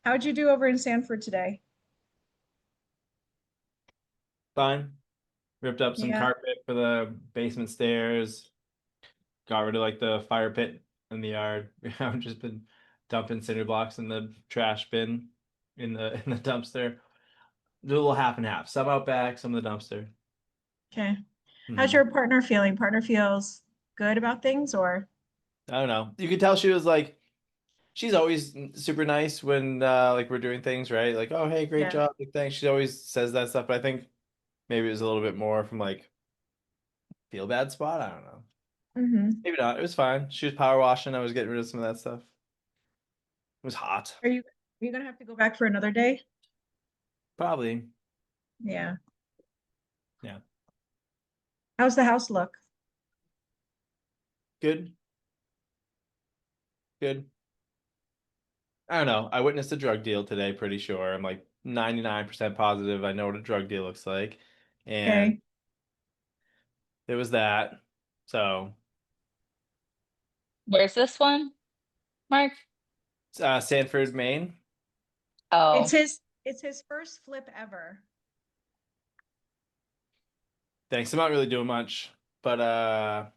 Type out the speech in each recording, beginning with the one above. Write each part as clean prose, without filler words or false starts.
How'd you do over in Sanford today? Fine. Ripped up some Yeah. carpet for the basement stairs. Got rid of like the fire pit in the yard. I've just been dumping cinder blocks in the trash bin in the dumpster. Do a little half and half. Some out back, some in the dumpster. Okay. How's Hmm. your partner feeling? Partner feels good about things or? I don't know. You could tell she was like she's always super nice when like we're doing things, right? Like, oh hey, great Yeah. job. Like, thanks. She always says that stuff, but I think maybe it was a little bit more from like feel bad spot. I don't know. Mm-hmm. Maybe not. It was fine. She was power washing. I was getting rid of some of that stuff. It was hot. Are you gonna have to go back for another day? Probably. Yeah. Yeah. How's the house look? Good. Good. I don't know. I witnessed a drug deal today, pretty sure. I'm like 99% positive I know what a drug deal looks like. And Okay. it was that. So, Where's this one, Mark? Sanford, Maine. It's Oh, his first flip ever. Thanks. I'm not really doing much, but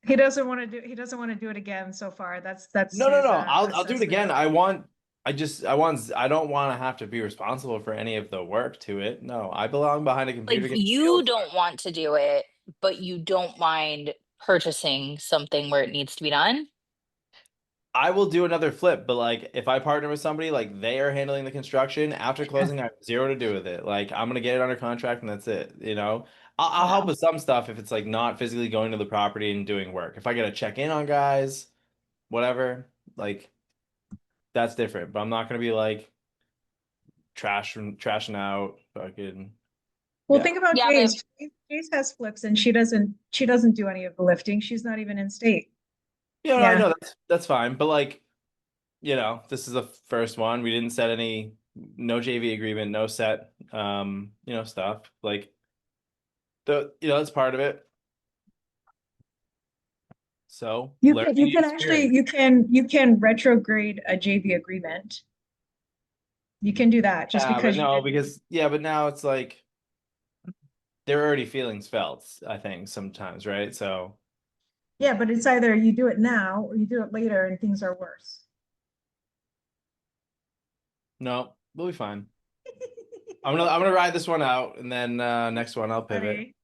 He doesn't want to do it again so far. That's no, no, his no. I'll do it assessment again. of it. I don't want to have to be responsible for any of the work to it. No, I belong behind a like computer getting you skills. don't want to do it, but you don't mind purchasing something where it needs to be done. I will do another flip, but like if I partner with somebody, like they are handling the construction after Yeah. closing, I have zero to do with it. Like I'm gonna get it under contract and that's it. I'll help Yeah. with some stuff if it's like not physically going to the property and doing work. If I gotta check in on guys, whatever, like that's different. But I'm not gonna be like trashing out fucking Well, yeah. think about Yeah, but Jace. Jace has flips and she doesn't do any of the lifting. She's not even in state. Yeah, no, I Yeah. know that's fine. But like, this is the first one. We didn't set any no JV agreement, no set stuff. Like that's part of it. So You can learning you the can actually experience. you can retrograde a JV agreement. You can do that just Yeah, but because you no, did. because yeah, but now it's like there are already feelings felt, I think, sometimes, right? So Yeah, but it's either you do it now or you do it later and things are worse. no, we'll be fine. I'm gonna ride this one out and then next one I'll pivot. Funny.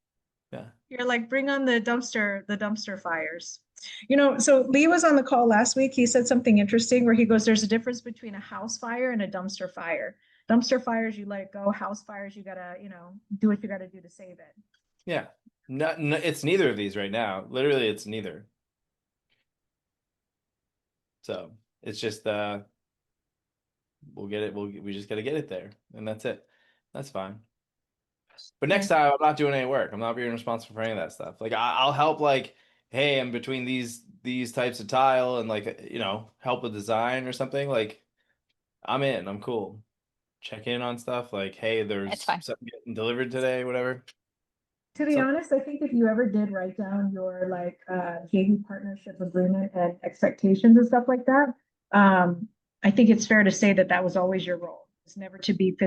Yeah. You're like, bring on the dumpster fires. So Lee was on the call last week. He said something interesting where he goes, there's a difference between a house fire and a dumpster fire. Dumpster fires, you let it go. House fires, you gotta, do what you gotta do to save it. Yeah. No, no, it's neither of these right now. Literally, it's neither. So it's just we'll get it. We just gotta get it there, and that's it. That's fine. But next Okay. time, I'm not doing any work. I'm not being responsible for any of that stuff. Like I'll help. Like, hey, I'm between these types of tile, and like help with design or something. Like I'm in. I'm cool. Check in on stuff. Like, hey, it's there's fine. something getting delivered today. Whatever. To be So honest, I think if you ever did write down your like JV partnership agreement and expectations and stuff like that, I think it's fair to say that that was always your role. It's never to be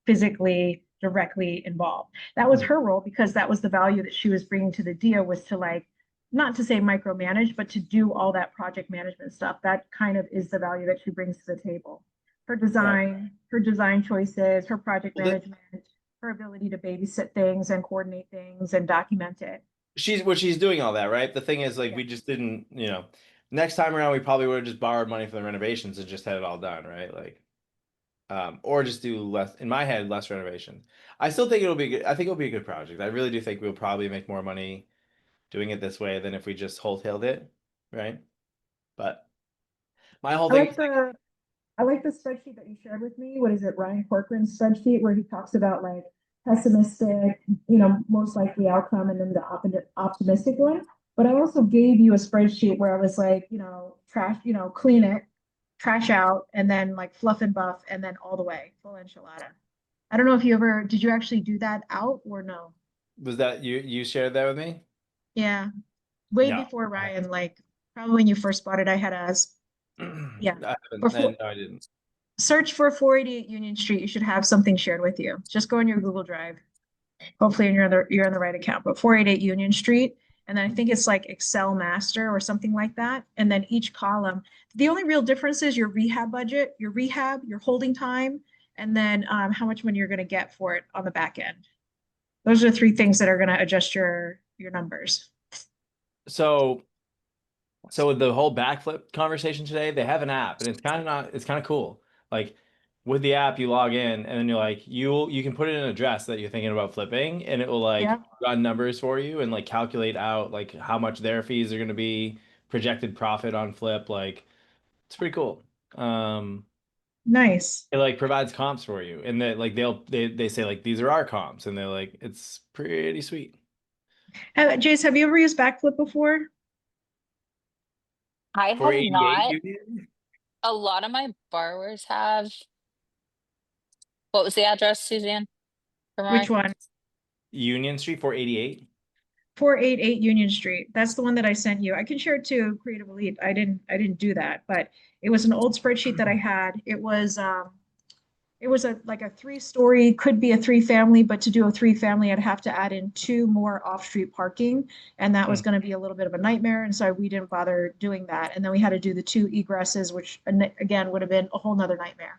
physically directly involved. That was her role because that was the value that she was bringing to the deal was to like not to say micromanage, but to do all that project management stuff. That kind of is the value that she brings to the table. right. Her design choices, her project Well, management, her ability to babysit things and coordinate things and document it. she's doing all that, right? The thing is, like, Yeah. we just didn't. Next time around, we probably would have just borrowed money for the renovations and just had it all done, right? Like. Or just do less in my head, less renovations. I still think it'll be good. I think it'll be a good project. I really do think we'll probably make more money doing it this way than if we just wholesale it, right? But my whole I thing like is like, the I like the spreadsheet that you shared with me. What is it, Ryan Corcoran's spreadsheet where he talks about like pessimistic, most likely outcome and then the optimistic one. But I also gave you a spreadsheet where I was like, trash, clean it, trash out, and then like fluff and buff, and then all the way, full enchilada. I don't know if did you actually do that out or no? was that you shared that with me? Yeah, way No. before Ryan, like probably when you first bought it, I had us, I yeah, haven't. before No, I didn't. search for 488 Union Street. You should have something shared with you. Just go in your Google Drive. Hopefully you're on the right account, but 488 Union Street. And then I think it's like Excel Master or something like that. And then each column, the only real difference is your rehab budget, your rehab, your holding time, and then how much money you're going to get for it on the back end. Those are three things that are going to adjust your numbers. So with the whole backflip conversation today, they have an app and it's kind of cool. Like with the app, you log in and then you're like, you can put in an address that you're thinking about flipping and it will like Yeah. run numbers for you and like calculate out like how much their fees are going to be, projected profit on flip. Like it's pretty cool. Nice. It like provides comps for you and that like they say like these are our comps and they're like it's pretty sweet. Jace, have you ever used Backflip before? I have 488 not. Union? A lot of my borrowers have. What was the address, Suzanne? For Which mine? one? Union Street 488. 488 Union Street. That's the one that I sent you. I can share it to Creative Elite. I didn't do that, but it was an old spreadsheet that I had. It was a like a 3-story, could be a 3-family, but to do a 3-family, I'd have to add in 2 more off-street parking, and that was Hmm. going to be a little bit of a nightmare, and so we didn't bother doing that. And then we had to do the 2 egresses, which again would have been a whole nother nightmare.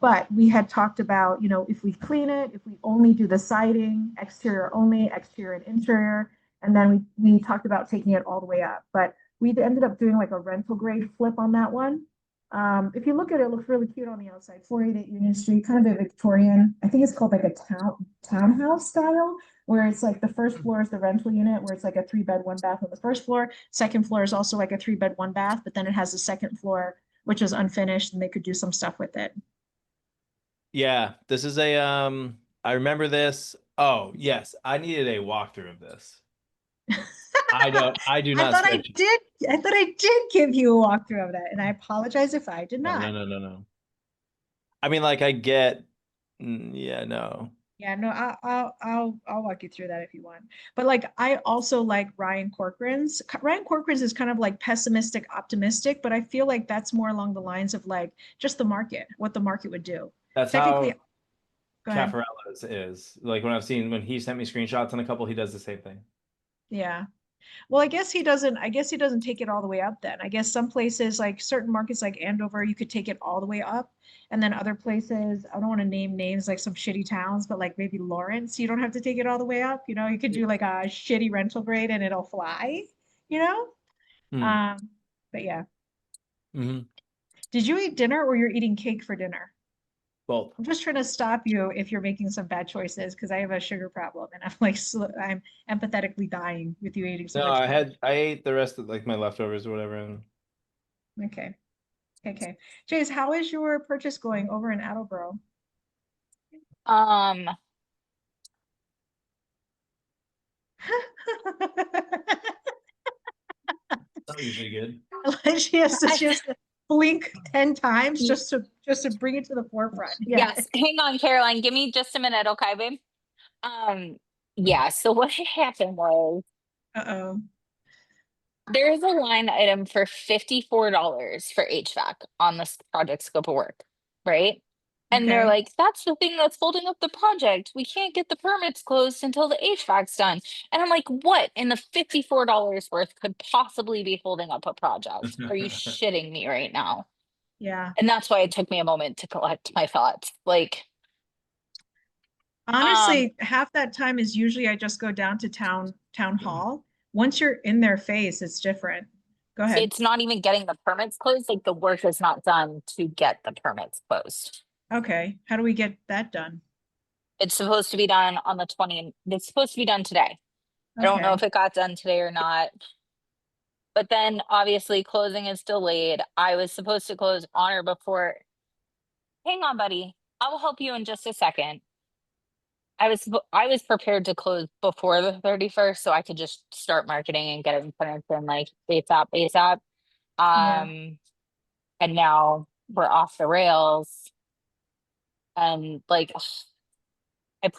But we had talked about, if we clean it, if we only do the siding, exterior only, exterior and interior, and then we talked about taking it all the way up. But we ended up doing like a rental grade flip on that one. If you look at it, it looks really cute on the outside. 488 Union Street, kind of a Victorian. I think it's called like a townhouse style, where it's like the first floor is the rental unit, where it's like a 3-bed, 1-bath on the first floor. Second floor is also like a 3-bed, 1-bath, but then it has a second floor, which is unfinished, and they could do some stuff with it. Yeah, this is a I remember this. Oh, yes, I needed a walkthrough of this. I do I not thought I spreadsheet. did. I thought I did give you a walkthrough of that, and I apologize if I did No, not. no, no, no, no. I mean like I get yeah, no. Yeah, no, I'll walk you through that if you want. But like, I also like Ryan Corcoran's. Ryan Corcoran's is kind of like pessimistic, optimistic, but I feel like that's more along the lines of like just the market, what the market would do. That's Technically, how go ahead. Caffarella's is. Like when he sent me screenshots on a couple, he does the same thing. Yeah. Well, I guess he doesn't take it all the way up then. I guess some places like certain markets like Andover, you could take it all the way up. And then other places, I don't want to name names like some shitty towns, but like maybe Lawrence, you don't have to take it all the way up. You could do like a shitty rental grade and it'll fly, you know? Hmm. Um, but yeah. Hmm. Did you eat dinner or you're eating cake for dinner? Both. I'm just trying to stop you if you're making some bad choices because I have a sugar problem and I'm like I'm empathetically dying with you eating so No, much cake. I ate the rest of like my leftovers or whatever. And Okay. Okay. Jace, how is your purchase going over in Attleboro? Um, that's usually good. Like she I- has to blink 10 times just to bring it to the forefront. Yeah. yes, hang on, Caroline. Give me just a minute, okay, babe? Um, yeah, so what had happened was Uh-oh. there's a line item for $54 for HVAC on this project scope of work, right? And they're Okay. like, that's the thing that's holding up the project. We can't get the permits closed until the HVAC's done. And I'm like, what in the $54 worth could possibly be holding up a project? Are you shitting me right now? Yeah. And that's why it took me a moment to collect my thoughts. Like, um, Honestly, half that time is usually I just go down to town hall. Once you're in their face, it's different. Go ahead. it's not even getting the permits closed. Like the work is not done to get the permits closed. Okay. How do we get that done? It's supposed to be done on the 20th. It's supposed to be done today. I don't know Okay. if it got done today or not. But then obviously closing is delayed. I was supposed to close on or before. Hang on, buddy. I will help you in just a second. I was prepared to close before the 31st so I could just start marketing and get it in front of like ASAP, ASAP. Yeah. And now we're off the rails. And like a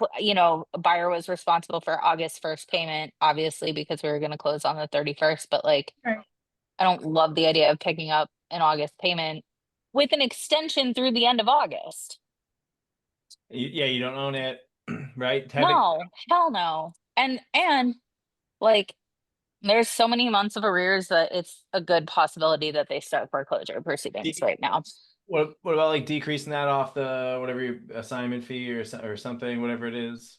buyer was responsible for August 1st payment, obviously, because we were going to close on the 31st. But like, Right. I don't love the idea of picking up an August payment with an extension through the end of August. Yeah, you don't own it, right? No, hell no. And like there's so many months of arrears that it's a good possibility that they start foreclosure proceedings right now. What about like decreasing that off the whatever your assignment fee or something, whatever it is?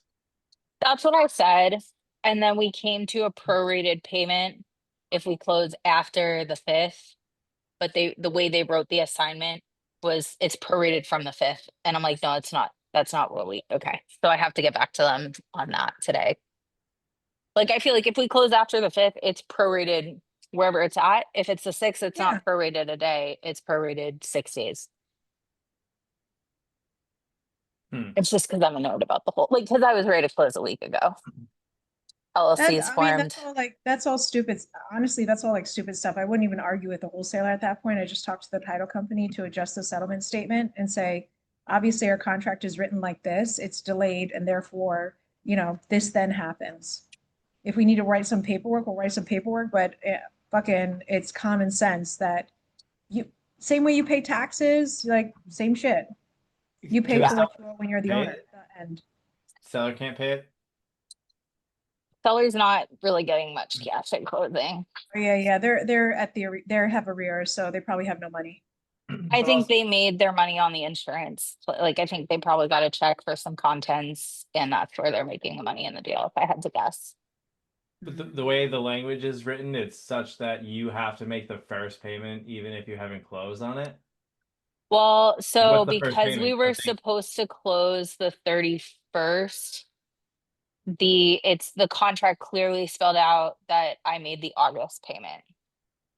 That's what I said. And then we came to a prorated payment if we close after the 5th. But the way they wrote the assignment was it's prorated from the 5th. And I'm like, no, it's not. That's not what okay. So I have to get back to them on that today. Like I feel like if we close after the 5th, it's prorated wherever it's at. If it's the 6th, it's Yeah. not prorated a day, it's prorated 6 days. It's just because I'm annoyed about the whole, like, because I was ready to close a week ago. LLC is formed. That's all stupid. Honestly, that's all like stupid stuff. I wouldn't even argue with the wholesaler at that point. I just talked to the title company to adjust the settlement statement and say, obviously our contract is written like this, it's delayed, and therefore, this then happens. If we need to write some paperwork, we'll write some paperwork, but fucking, it's common sense that same way you pay taxes, like same shit. You pay for what you owe when you're the owner. And Seller can't pay it. Seller's not really getting much cash at closing. yeah, they have arrears, so they probably have no money. I think they made their money on the insurance. Like I think they probably got a check for some contents, and that's where they're making the money in the deal, if I had to guess. But the way the language is written, it's such that you have to make the first payment even if you haven't closed on it. Well, so What's the first because we payment? were supposed to close the 31st, the contract clearly spelled out that I made the August payment,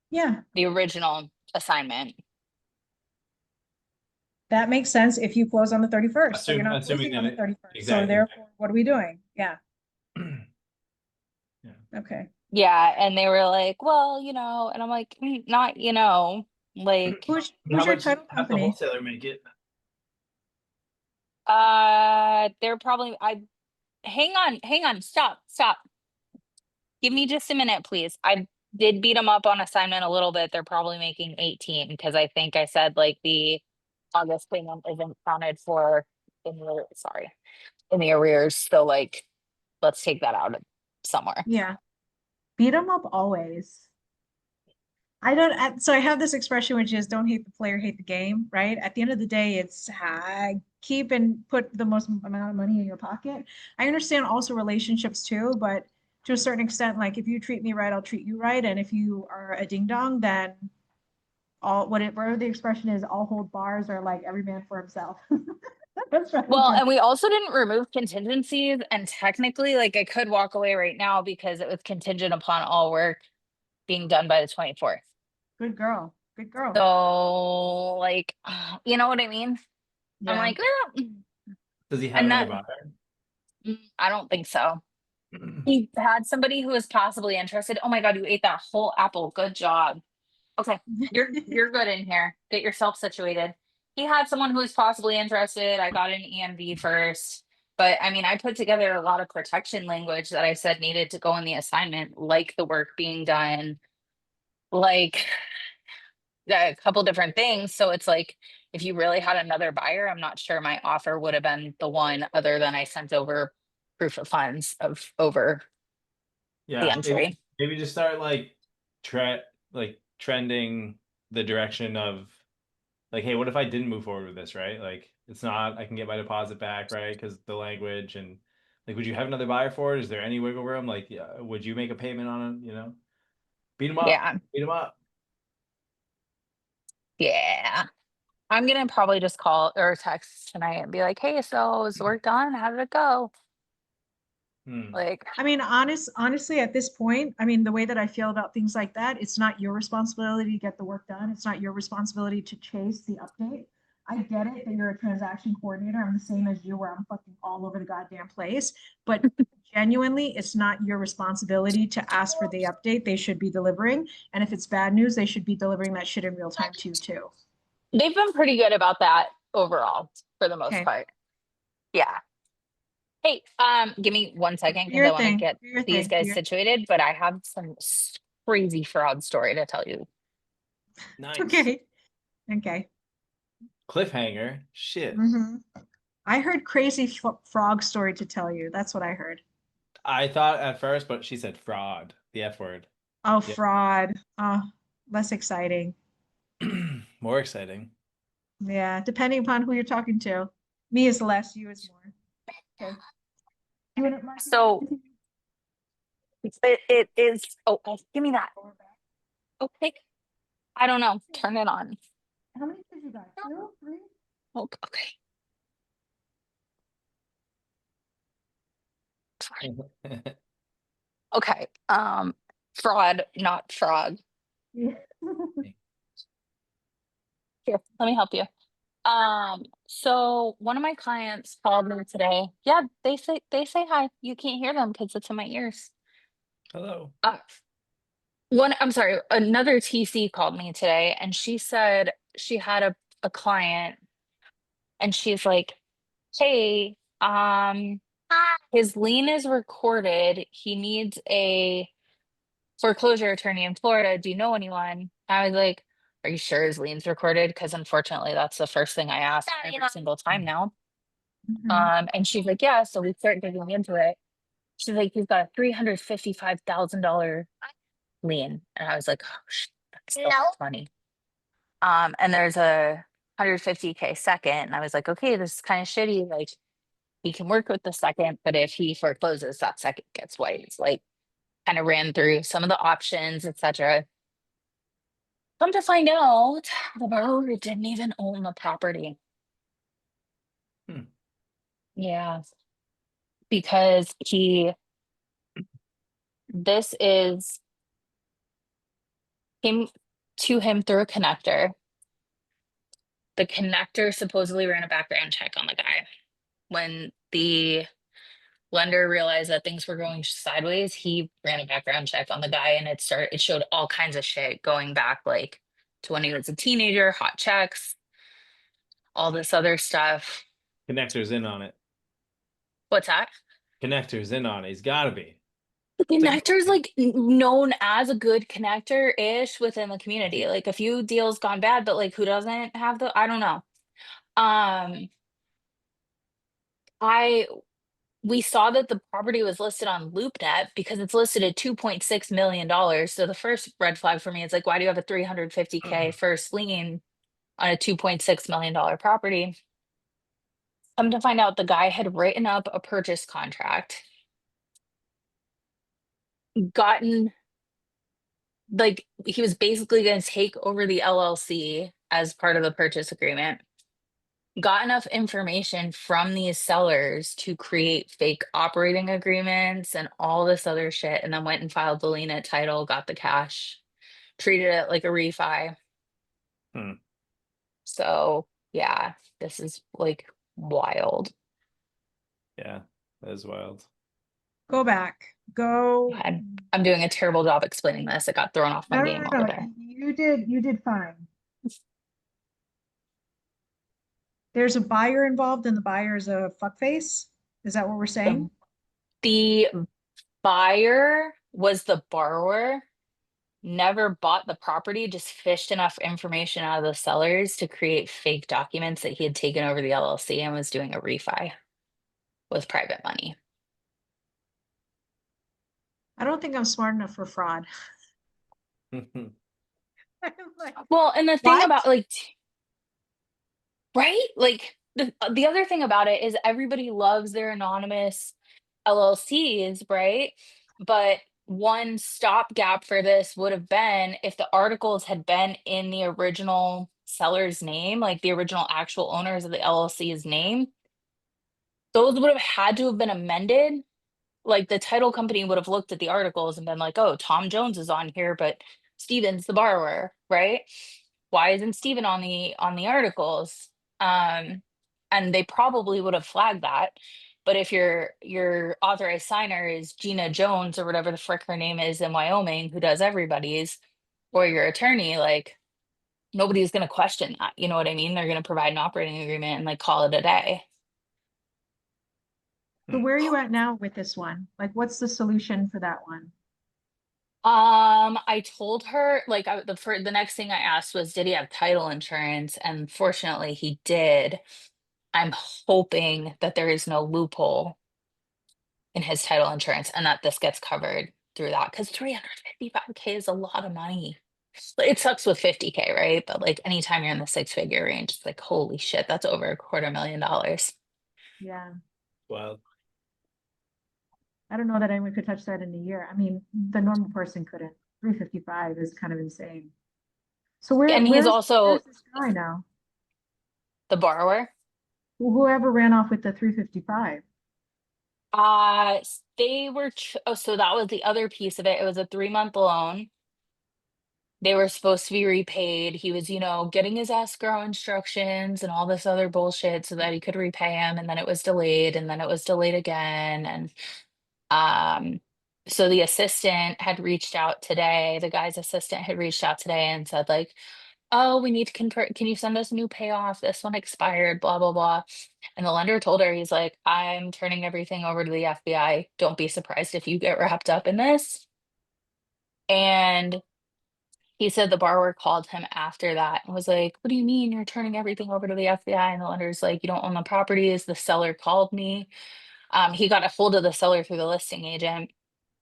Yeah, the original assignment. that makes sense if you close on the 31st. So you're not Assuming closing on the that 31st. exactly. So therefore, what are we doing? Yeah. Yeah. Okay. Yeah, and they were like, well, and I'm like, not, like Who's How your much title does the company? wholesaler make it? they're probably hang on, stop. Give me just a minute, please. I did beat them up on assignment a little bit. They're probably making 18 because I think I said like the August payment isn't counted for in the arrears. So like, let's take that out somewhere. Yeah. Beat them up always. So I have this expression, which is don't hate the player, hate the game, right? At the end of the day, it's keep and put the most amount of money in your pocket. I understand also relationships too, but to a certain extent, like if you treat me right, I'll treat you right. And if you are a ding dong, then whatever the expression is, all hold bars or like every man for himself. That's right. Well, and we also didn't remove contingencies, and technically, like I could walk away right now because it was contingent upon all work being done by the 24th. Good girl. Good girl. So, like, you know what I mean? I'm like, Does he have another buyer? I don't think so. He had somebody who was possibly interested. Oh my God, you ate that whole apple. Good job. Okay, you're good in here. Get yourself situated. He had someone who was possibly interested. I got an EMV first. But I mean, I put together a lot of protection language that I said needed to go in the assignment, like the work being done, like a couple different things. So it's like, if you really had another buyer, I'm not sure my offer would have been the one other than I sent over proof of funds of over the entry. Maybe just start like trending the direction of like, hey, what if I didn't move forward with this, right? Like it's not, I can get my deposit back, right? Because the language and like, would you have another buyer for it? Is there any wiggle room? Like, yeah, would you make a payment on it? Beat them up. Yeah. Beat them up. Yeah. I'm gonna probably just call or text tonight and be like, hey, so is the work done? How did it go? Like, I mean, honestly, at this point, I mean, the way that I feel about things like that, it's not your responsibility to get the work done. It's not your responsibility to chase the update. I get it that you're a transaction coordinator. I'm the same as you, where I'm fucking all over the goddamn place. But genuinely, it's not your responsibility to ask for the update. They should be delivering. And if it's bad news, they should be delivering that shit in real time to you too. they've been pretty good about that overall for the most part. Yeah. Hey, give me 1 second because I want to get these guys situated, but I have some crazy fraud story to tell you. Nice. Okay. Cliffhanger. Shit. I heard crazy frog story to tell you. That's what I heard. I thought at first, but she said fraud. The F word. Oh, Yeah. fraud. Less exciting. More exciting. Yeah, depending upon who you're talking to. Me is less, you is more. Okay. You want it, Marcy? So it is. Oh, give me that. Okay. I don't know. Turn it on. How many kids you got? 2, 3? Oh, okay. Okay. Fraud, not frog. Yeah. Here, let me help you. So one of my clients called me today. Yeah, they say hi. You can't hear them because it's in my ears. Hello. I'm sorry, another TC called me today and she said she had a client and she's like, hey, his lien is recorded. He needs a foreclosure attorney in Florida. Do you know anyone? I was like, are you sure his lien's recorded? Because unfortunately, that's the first thing I ask every single time now. And she's like, yeah. So we start digging into it. She's like, he's got a $355,000 lien, and I was like, oh shit, that's so much money. And there's a 150K second, and I was like, okay, this is kind of shitty. Like, he can work with the second, but if he forecloses, that second gets wiped. Like, kind of ran through some of the options, etc. Come to find out, the borrower didn't even own the property. Yeah, because this is came to him through a connector. The connector supposedly ran a background check on the guy. When the lender realized that things were going sideways, he ran a background check on the guy, and it showed all kinds of shit going back like to when he was a teenager, hot checks, all this other stuff. Connector's in on it. What's that? Connector's in on it. He's got to be. The connector's like known as a good connector-ish within the community. Like a few deals gone bad, but like who doesn't have I don't know. We saw that the property was listed on LoopNet because it's listed at $2.6 million. So the first red flag for me is like, why do you have a 350K first lien on a $2.6 million property? Come to find out, the guy had written up a purchase contract, gotten like he was basically going to take over the LLC as part of the purchase agreement, got enough information from these sellers to create fake operating agreements and all this other shit, and then went and filed the lien at title, got the cash, treated it like a refi. So yeah, this is like wild. Yeah, that is wild. Go back. Go. I'm doing a terrible job explaining this. I got thrown off my game over there. You did fine. There's a buyer involved and the buyer is a fuckface. Is that what we're saying? The buyer was the borrower, never bought the property, just fished enough information out of the sellers to create fake documents that he had taken over the LLC and was doing a refi with private money. I don't think I'm smart enough for fraud. Well, and the thing about like, right? Like the other thing about it is everybody loves their anonymous LLCs, right? But one stopgap for this would have been if the articles had been in the original seller's name, like the original actual owners of the LLC's name, those would have had to have been amended. Like the title company would have looked at the articles and been like, oh, Tom Jones is on here, but Steven's the borrower, right? Why isn't Steven on the articles? And they probably would have flagged that. But if your authorized signer is Gina Jones or whatever the frick her name is in Wyoming, who does everybody's, or your attorney, like nobody's gonna question that. You know what I mean? They're gonna provide an operating agreement and like call it a day. So where are you at now with this one? Like, what's the solution for that one? I told her like the next thing I asked was, did he have title insurance? And fortunately, he did. I'm hoping that there is no loophole in his title insurance and that this gets covered through that because 355K is a lot of money. It sucks with 50K, right? But like anytime you're in the six-figure range, it's like, holy shit, that's over $250,000. Yeah. Well, I don't know that anyone could touch that in a year. I mean, the normal person couldn't. 355 is kind of insane. So And he's also where's this guy now? the borrower. Whoever ran off with the 355. They were, oh, so that was the other piece of it. It was a 3-month loan. They were supposed to be repaid. He was, getting his escrow instructions and all this other bullshit so that he could repay him. And then it was delayed, and then it was delayed again. And um, so the assistant had reached out today. The guy's assistant had reached out today and said, like, oh, we need to convert. Can you send us a new payoff? This one expired, blah, blah, blah. And the lender told her, he's like, I'm turning everything over to the FBI. Don't be surprised if you get wrapped up in this. And he said the borrower called him after that and was like, what do you mean you're turning everything over to the FBI? And the lender's like, you don't own the properties. The seller called me. He got a hold of the seller through the listing agent,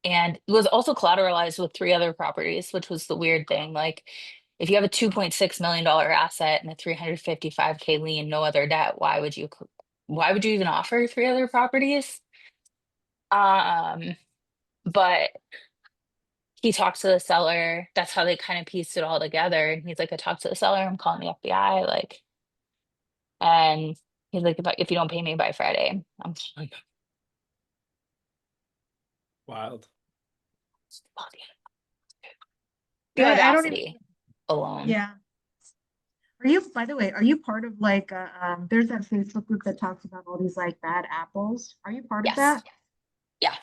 and it was also collateralized with 3 other properties, which was the weird thing. Like, if you have a $2.6 million asset and a 355K lien, no other debt, why would you even offer 3 other properties? Um, but he talked to the seller. That's how they kind of pieced it all together. And he's like, I talked to the seller. I'm calling the FBI. Like, and he's like, if you don't pay me by Friday, I'm like, wild. Yeah, I don't audacity alone. Yeah. By the way, are you part of like, there's that Facebook group that talks about all these like bad apples. Are you part of Yes. that? Yeah.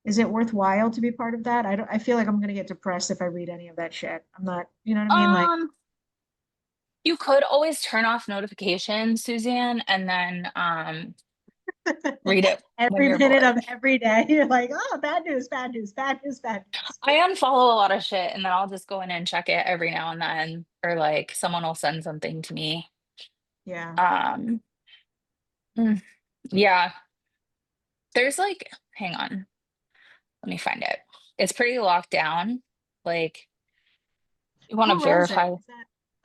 Is it worthwhile to be part of that? I feel like I'm gonna get depressed if I read any of that shit. I'm not, you know what I mean? Like, You could always turn off notifications, Suzanne, and then read it when every you're minute of bored. every day, you're like, oh, bad news, bad news, bad news, bad news. I unfollow a lot of shit and then I'll just go in and check it every now and then, or like someone will send something to me. Yeah. Um, mm, yeah, there's like, hang on, let me find it. It's pretty locked down. Like, you want to Who runs it? verify. Who's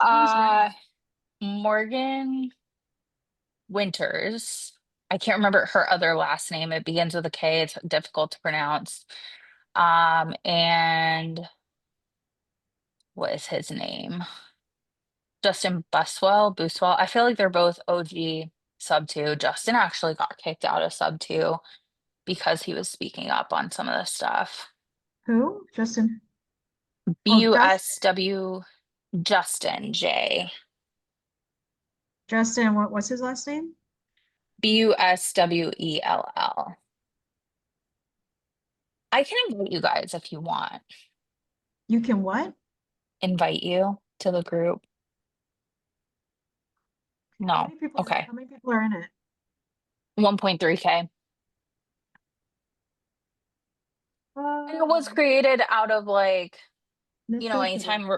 running Uh, it? Morgan Winters. I can't remember her other last name. It begins with a K. It's difficult to pronounce. And what is his name? Justin Buswell. I feel like they're both OG sub two. Justin actually got kicked out of sub two because he was speaking up on some of the stuff. Who? Justin. Oh, BUSW Justin J. Justin, what's his last name? BUSWELL. I can invite you guys if you want. You can what? Invite you to the group. No. Okay. How many people are in it? 1.3K. And it was Oh, created out of like, necessity.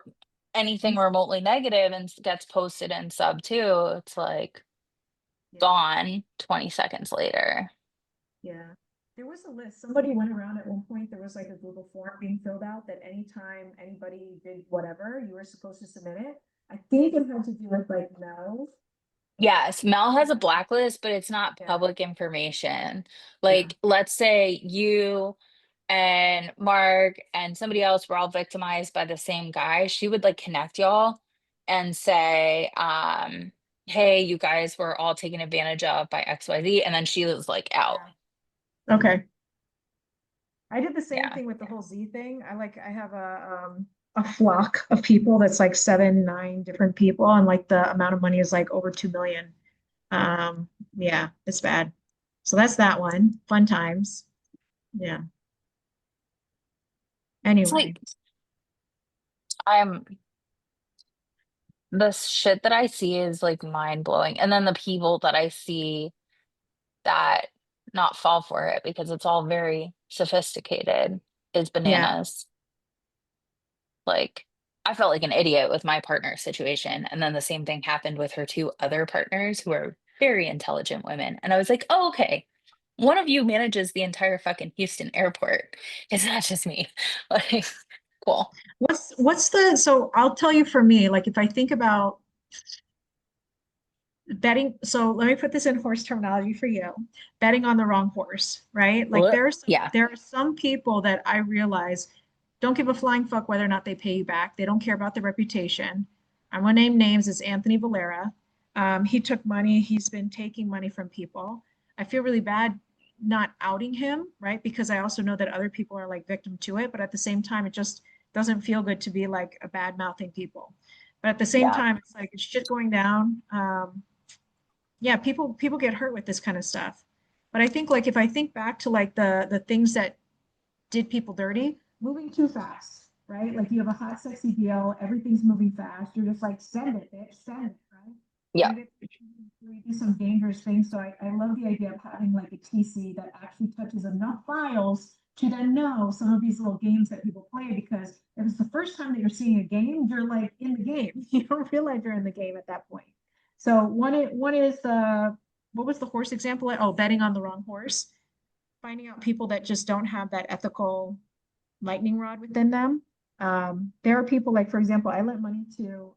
anything remotely negative and gets posted in sub two, it's like Yeah. gone 20 seconds later. Yeah. There was a list. Somebody went around at one point. There was like a Google form being filled out that anytime anybody did whatever, you were supposed to submit it. I think it had to do with like no. Yes, Mel has a blacklist, but it's not Yeah. public information. Yeah. Like, let's say you and Mark and somebody else were all victimized by the same guy. She would like connect y'all and say, hey, you guys were all taken advantage of by XYZ. And then she was like out. Okay. I did the same Yeah. thing with the whole Z thing. I have a flock of people that's like 7, 9 different people, and like the amount of money is like over 2 million. Yeah, it's bad. So that's that one. Fun times. Yeah. It's Anyway, like I'm the shit that I see is like mind blowing. And then the people that I see that not fall for it because it's all very sophisticated is yeah. bananas. Like, I felt like an idiot with my partner situation. And then the same thing happened with her two other partners who are very intelligent women. And I was like, oh, okay. One of you manages the entire fucking Houston airport. It's not just me. Like, cool. So I'll tell you for me, like if I think about betting, so let me put this in horse terminology for you. Betting on the wrong horse, right? Like What? Yeah. there are some people that I realize don't give a flying fuck whether or not they pay you back. They don't care about their reputation. I'm gonna name names. It's Anthony Valera. He took money. He's been taking money from people. I feel really bad not outing him, right? Because I also know that other people are like victim to it, but at the same time, it just doesn't feel good to be like a bad mouthing people. But at the same Yeah. time, it's like it's shit going down. Yeah, people get hurt with this kind of stuff. But I think like if I think back to like the things that did people dirty, moving too fast, right? Like you have a hot, sexy deal, everything's moving fast. You're just like, send it, bitch, send it, right? Yeah. We do some dangerous things. So I love the idea of having like a TC that actually touches enough files to then know some of these little games that people play, because if it's the first time that you're seeing a game, you're like in the game. You don't realize you're in the game at that point. So one is what was the horse example? Oh, betting on the wrong horse. Finding out people that just don't have that ethical lightning rod within them. There are people like, for example, I lent money to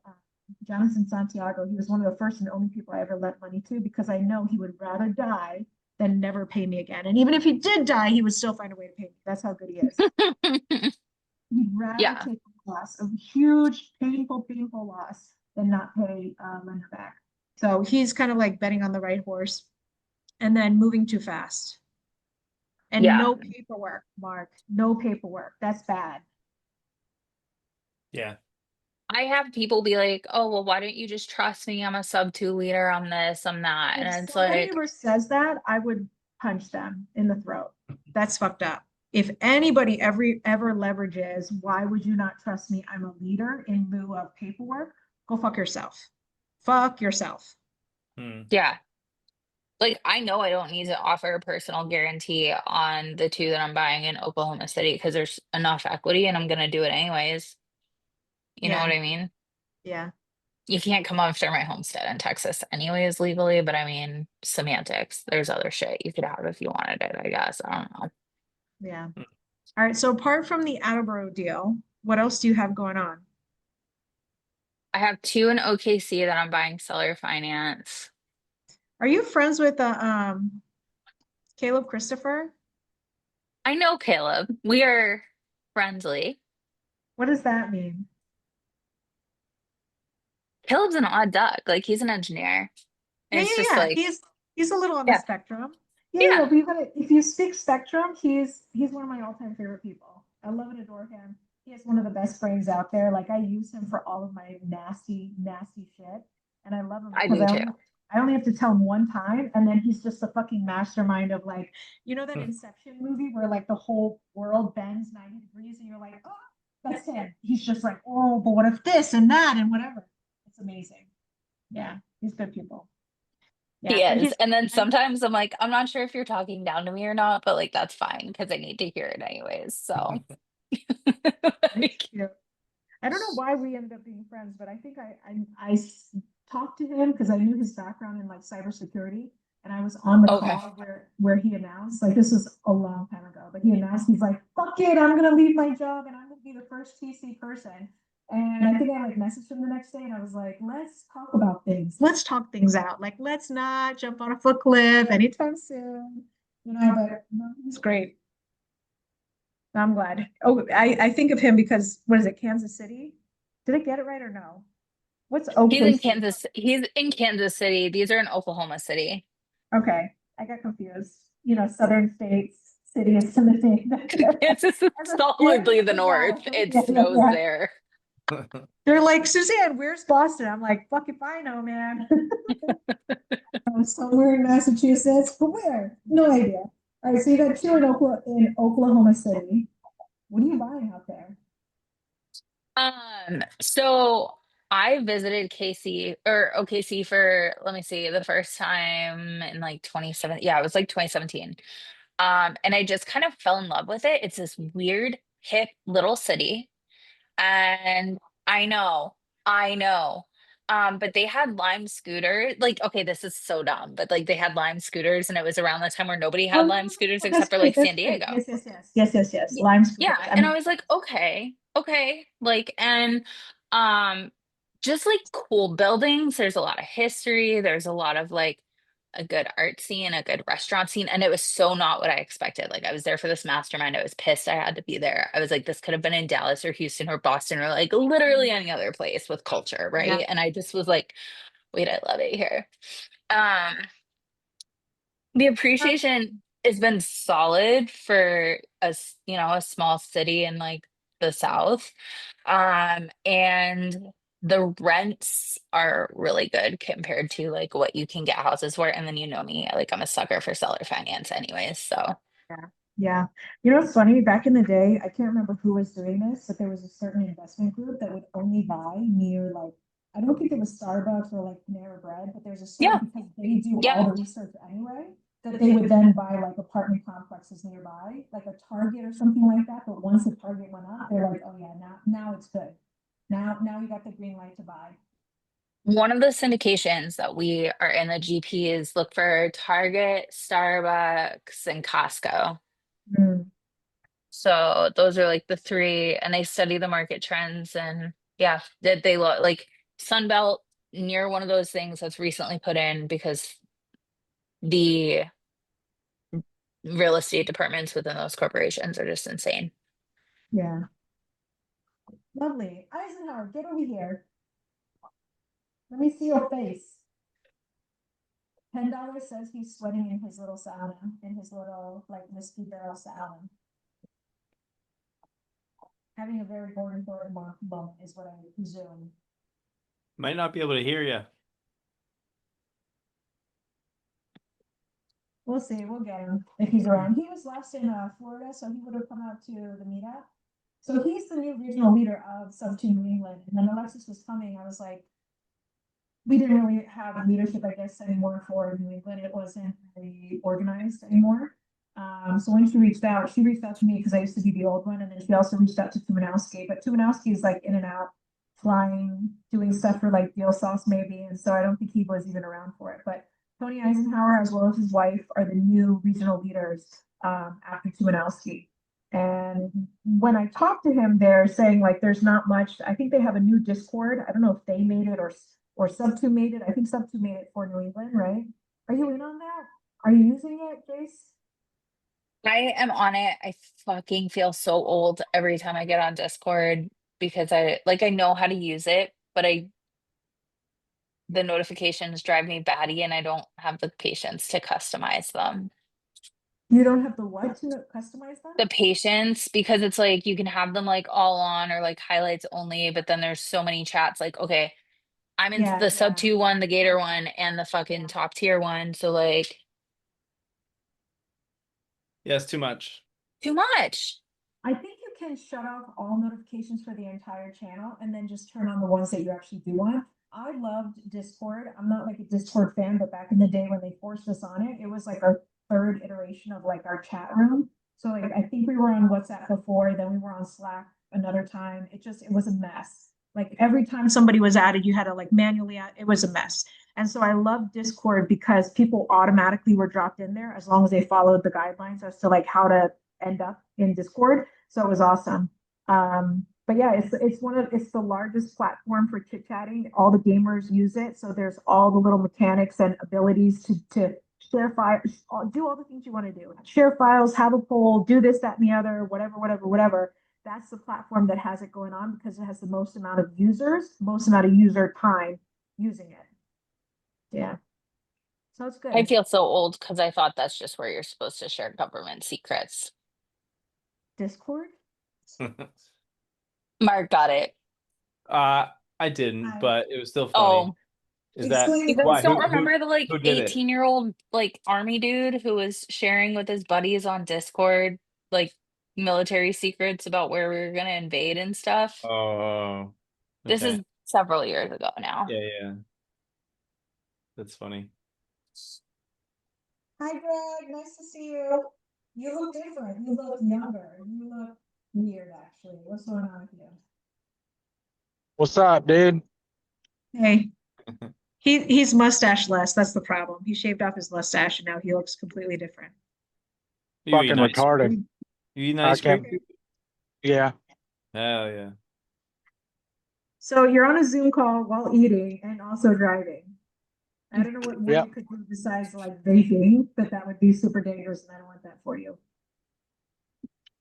Jonathan Santiago. He was one of the first and only people I ever lent money to because I know he would rather die than never pay me again. And even if he did die, he would still find a way to pay me. That's how good he is. He'd rather Yeah. take a loss, a huge, painful, painful loss than not pay lender back. So he's kind of like betting on the right horse and then moving too fast. And Yeah. no paperwork, Mark, no paperwork. That's bad. Yeah. I have people be like, oh, well, why don't you just trust me? I'm a sub 2 leader. I'm this, I'm that. If And it's somebody like, ever says that, I would punch them in the throat. That's fucked up. If anybody ever leverages, why would you not trust me? I'm a leader in lieu of paperwork. Go fuck yourself. Fuck yourself. yeah. Like, I know I don't need to offer a personal guarantee on the two that I'm buying in Oklahoma City because there's enough equity and I'm going to do it anyways. You know Yeah, what I mean? yeah, You can't come after my homestead in Texas anyways legally, but I mean, semantics. There's other shit you could have if you wanted it, I guess. I don't know. yeah. All right. So apart from the Attleboro deal, what else do you have going on? I have two in OKC that I'm buying seller finance. Are you friends with Caleb Christopher? I know Caleb. We are friendly. What does that mean? Caleb's an odd duck. Like, he's an engineer. Yeah, It's yeah, just yeah. like, He's a little on the yeah, spectrum. Yeah, yeah. yeah. But if you speak spectrum, he's one of my all-time favorite people. I love and adore him. He is one of the best brains out there. Like I use him for all of my nasty, nasty shit. And I love him I because do too. I only have to tell him one time, and then he's just a fucking mastermind of like, you know that Inception movie where like the whole world bends 90 degrees and you're like, oh, that's him. He's just like, oh, but what if this and that and whatever. It's amazing. Yeah, he's good people. He Yeah, but is. he's And then sometimes I'm like, I'm not sure if you're talking down to me or not, but like, that's fine because I need to hear it anyways. So, he's like, cute. I don't know why we ended up being friends, but I think talked to him because I knew his background in like cybersecurity, and I was on the okay. call where he announced, like this was a long time ago, but he announced he's like, "Fuck it, I'm gonna leave my job and I'm gonna be the first TC person." And I think I like messaged him the next day, and I was like, "Let's talk about things. Let's talk things out. Like, let's not jump on a foot cliff anytime soon." You know, but no, he's great. I'm glad. Oh, I think of him because what is it, Kansas City? Did I get it right or no? What's OKC? He's in Kansas City. These are in Oklahoma City. Okay, I got confused. You know, southern states, city is in the same. It's just solidly the north. It Yeah, yeah, snows yeah. there. They're like, Suzanne, where's Boston? I'm like, fuck if I know, man. Somewhere in Massachusetts, but where? No idea. All right, so you got two in Oklahoma City. What are you buying out there? So I visited KC or OKC for, let me see, the first time in like 27. Yeah, it was like 2017. And I just kind of fell in love with it. It's this weird, hip little city. And I know. But they had Lime scooter. Like, okay, this is so dumb, but like they had Lime scooters, and it was around the time where nobody had Lime scooters That's except for great. like That's San great. Diego. Yes, yes, yes. Yes, yes, yes. Yeah, Lime scooters. yeah. And I was like, okay. Like, and just like cool buildings. There's a lot of history. There's a lot of like a good art scene, a good restaurant scene. And it was so not what I expected. Like I was there for this mastermind. I was pissed I had to be there. I was like, this could have been in Dallas or Houston or Boston or like literally any other place with culture, right? Yeah. And I just was like, wait, I love it here. Um, the appreciation has been solid for us, a small city in like the South. And the rents are really good compared to like what you can get houses for. And then me, like I'm a sucker for seller finance anyways. So Yeah. Yeah. You know, what's funny, back in the day, I can't remember who was doing this, but there was a certain investment group that would only buy near like, I don't think it was Starbucks or like Panera Bread, but there's a yeah, certain, because they do yeah. all the research anyway, that they would then buy like apartment complexes nearby, like a Target or something like that. But once the Target went up, they're like, oh yeah, now it's good. Now you got the green light to buy. One of the syndications that we are in the GP is look for Target, Starbucks, and Costco. Hmm. So those are like the three, and they study the market trends. And yeah, did they look like Sunbelt near one of those things that's recently put in because the real estate departments within those corporations are just insane. Yeah. Lovely. Eisenhower, get over here. Let me see your face. $10 says he's sweating in his little sauna, in his little like whiskey barrel sauna. Having a very boring moment is what I presume. Might not be able to hear you. We'll see. We'll get him if he's around. He was last in Florida, so he would have come out to the meetup. So he's the new regional leader of Sub 2 New England. And then Alexis was coming. I was like, we didn't really have leadership, I guess, anymore for New England. It wasn't really organized anymore. So when she reached out to me because I used to be the old one, and then she also reached out to Tumanowski. But Tumanowski is like in and out, flying, doing stuff for like Deal Sauce maybe, and so I don't think he was even around for it. But Tony Eisenhower, as well as his wife, are the new regional leaders after Tumanowski. And when I talked to him, they're saying like there's not much. I think they have a new Discord. I don't know if they made it or Sub 2 made it. I think Sub 2 made it for New England, right? Are you in on that? Are you using it, Jace? I am on it. I fucking feel so old every time I get on Discord because I know how to use it, but the notifications drive me batty and I don't have the patience to customize them. You don't have the what to customize them? The patience, because it's like you can have them like all on or like highlights only, but then there's so many chats like, okay, I'm in the sub 2 one, the Gator one, and the fucking top tier one. So like Yeah, it's too much. too much. I think you can shut off all notifications for the entire channel and then just turn on the ones that you actually do want. I loved Discord. I'm not like a Discord fan, but back in the day when they forced us on it, it was like our third iteration of like our chat room. So like I think we were on WhatsApp before, then we were on Slack another time. It was a mess. Like every time somebody was added, you had to like manually add, it was a mess. And so I love Discord because people automatically were dropped in there as long as they followed the guidelines as to like how to end up in Discord. So it was awesome. But yeah, it's the largest platform for chit chatting. All the gamers use it. So there's all the little mechanics and abilities to share files, do all the things you want to do. Share files, have a poll, do this, that, and the other, whatever. That's the platform that has it going on because it has the most amount of users, most amount of user time using it. Yeah. So it's good. I feel so old because I thought that's just where you're supposed to share government secrets. Discord? Mark got it. I didn't, but it was still funny. Oh, Is that you why? guys don't remember the like who did it? 18-year-old like army dude who was sharing with his buddies on Discord like military secrets about where we were gonna invade and stuff? Oh, This okay. is several years ago now. Yeah. That's funny. Hi, Greg. Nice to see you. You look different. You look younger. You look weird, actually. What's going on with you? What's up, dude? Hey, he's mustache less. That's the problem. He shaved off his mustache and now he looks completely different. You eat Fucking nice retarded. food? You eat I nice can't. food? Yeah. Hell yeah. So you're on a Zoom call while eating and also driving. I don't know what more Yeah. you could do besides like vaping, but that would be super dangerous and I don't want that for you.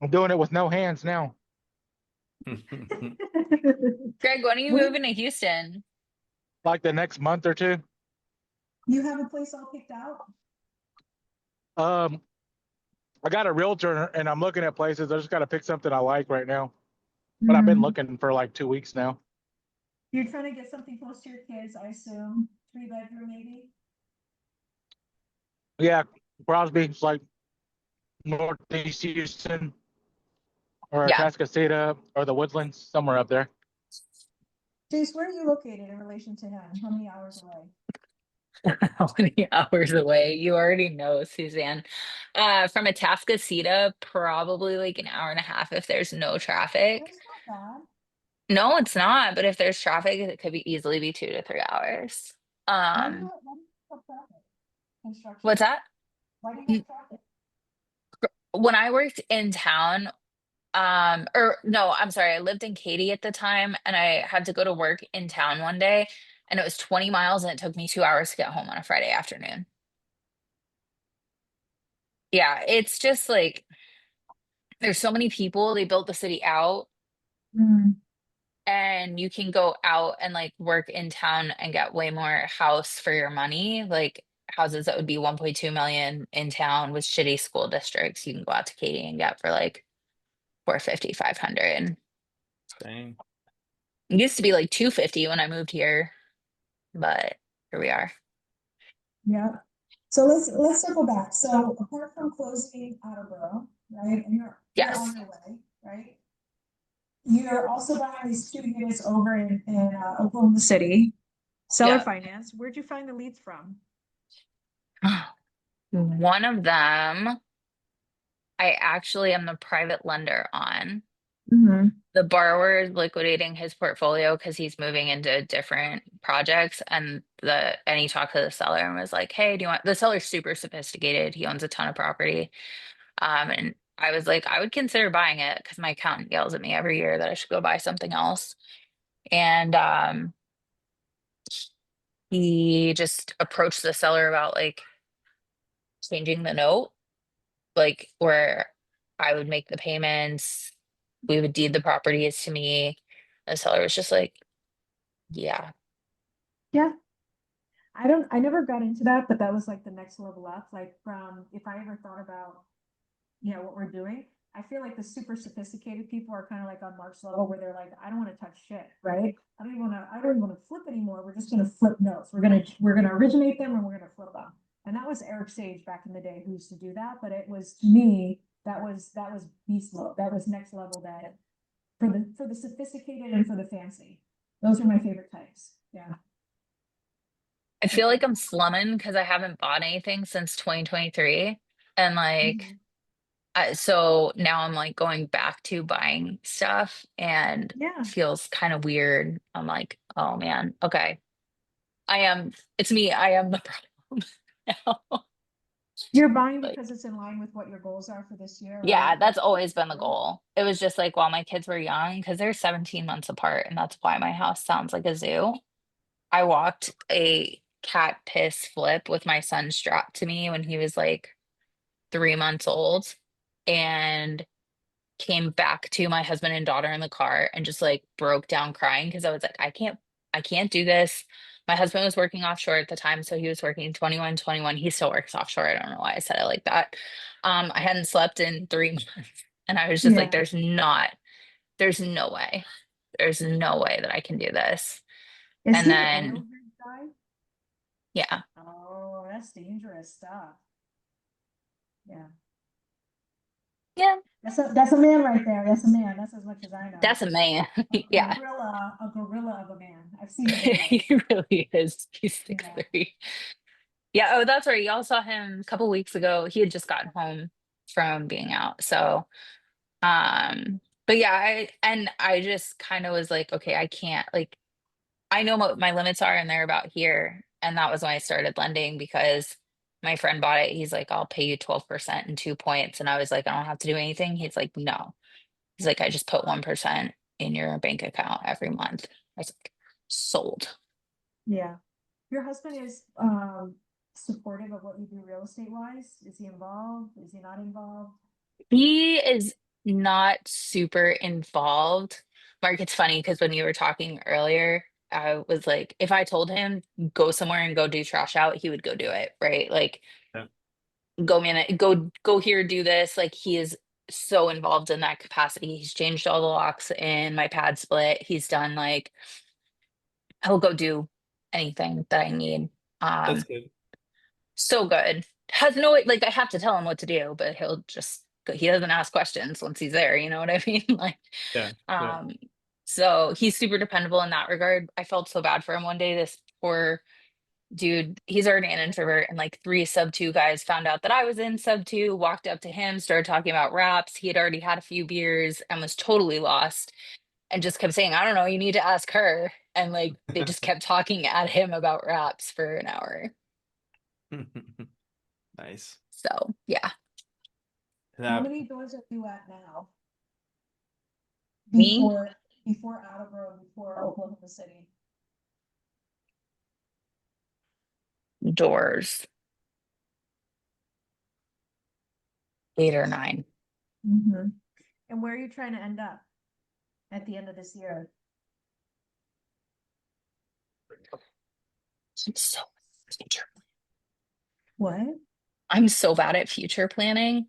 I'm doing it with no hands now. Greg, when are you What- moving to Houston? Like the next month or two. You have a place all picked out? Um, I got a realtor and I'm looking at places. I just got to pick something I like right now. But I've been Mhm. looking for like 2 weeks now. You're trying to get something close to your kids, I assume. 3 bedroom maybe? Yeah, Crosby's like Northeast Houston or Yeah. Atascocita or the Woodlands, somewhere up there. Jace, where are you located in relation to him? How many hours away? How many hours away? You already know, Suzanne. From Atascocita, probably like an hour and a half if there's no traffic. That's not bad. No, it's not, but if there's traffic, it could be easily be 2 to 3 hours. Why do you have traffic? What's Construction? that? Why do you N- have traffic? When I worked in town, or no, I'm sorry, I lived in Katy at the time and I had to go to work in town one day and it was 20 miles and it took me 2 hours to get home on a Friday afternoon. Yeah, it's just like there's so many people, they built the city out Mm, and you can go out and like work in town and get way more house for your money. Like houses that would be 1.2 million in town with shitty school districts, you can go out to Katy and get for like 450, 500. Dang. It used to be like 250 when I moved here, but here we are. yeah. So let's circle back. So apart from closing Attleboro, right, and you're Yes. on your way, right? You're also buying these 2 units over in Oklahoma City. Seller Yeah. finance. Where'd you find the leads from? One of them, I actually am the private lender on. Mm-hmm. The borrower is liquidating his portfolio because he's moving into different projects, and he talked to the seller and was like, "Hey, do you want?" The seller's super sophisticated. He owns a ton of property, and I was like, "I would consider buying it," because my accountant yells at me every year that I should go buy something else, and he just approached the seller about like changing the note, like where I would make the payments, we would deed the properties to me. The seller was just like, yeah. Yeah. I never got into that, but that was like the next level up. Like from if I ever thought about, what we're doing, I feel like the super sophisticated people are kind of like on Mark's level where they're like, I don't want to touch shit, right? I don't even want to flip anymore. We're just gonna flip notes. We're gonna originate them and we're gonna flip them. And that was Eric Sage back in the day who used to do that. But it was to me, that was beast mode. That was next level that for the sophisticated and for the fancy. Those are my favorite types. Yeah. I feel like I'm slumming because I haven't bought anything since 2023. And like, so now I'm like going back to buying stuff and Yeah. feels kind of weird. I'm like, oh man, okay. It's me. I am the problem now. You're buying Like, because it's in line with what your goals are for this year, yeah, right? that's always been the goal. It was just like while my kids were young, because they're 17 months apart, and that's why my house sounds like a zoo. I walked a cat piss flip with my son strapped to me when he was like 3 months old and came back to my husband and daughter in the car and just like broke down crying because I was like, I can't do this. My husband was working offshore at the time, so he was working 21. He still works offshore. I don't know why I said it like that. I hadn't slept in 3 months and I was just like, Yeah. there's no way. There's no way that I can do this. Is And he an oil then, rig guy? yeah, Oh, that's dangerous stuff. Yeah. yeah, That's a man right there. That's a man. That's as much as I know. that's a man. A Yeah. gorilla of a man. I've seen the He videos. really is. He's six Yeah. three. Yeah. Oh, that's right. Y'all saw him a couple weeks ago. He had just gotten home from being out. So, but But yeah, I just kind of was like, okay, I can't, like, I know what my limits are and they're about here. And that was when I started lending because my friend bought it. He's like, I'll pay you 12% and 2 points. And I was like, I don't have to do anything. He's like, no. He's like, I just put 1% in your bank account every month. I was like, sold. Yeah. Your husband is supportive of what you do real estate wise? Is he involved? Is he not involved? He is not super involved. Mark, it's funny because when you were talking earlier, I was like, if I told him go somewhere and go do trash out, he would go do it, right? Like Yeah. go man, go here, do this. Like he is so involved in that capacity. He's changed all the locks in my pad split. He's done like he'll go do anything that I need. That's Um, good. so good. Has no like I have to tell him what to do, but he'll just he doesn't ask questions once he's there, you know what I mean? Like Yeah. Yeah. um so he's super dependable in that regard. I felt so bad for him one day. This poor dude, he's already an introvert, and like 3 sub 2 guys found out that I was in sub 2, walked up to him, started talking about raps. He had already had a few beers and was totally lost and just kept saying, I don't know, you need to ask her. And like they just kept talking at him about raps for an hour. Nice. So yeah. How Now, many doors are you at now? Me? Before Attleboro, before Oklahoma City. Doors. 8 or 9. Mm-hmm. And where are you trying to end up at the end of this year? I'm so future. What? I'm so bad at future planning.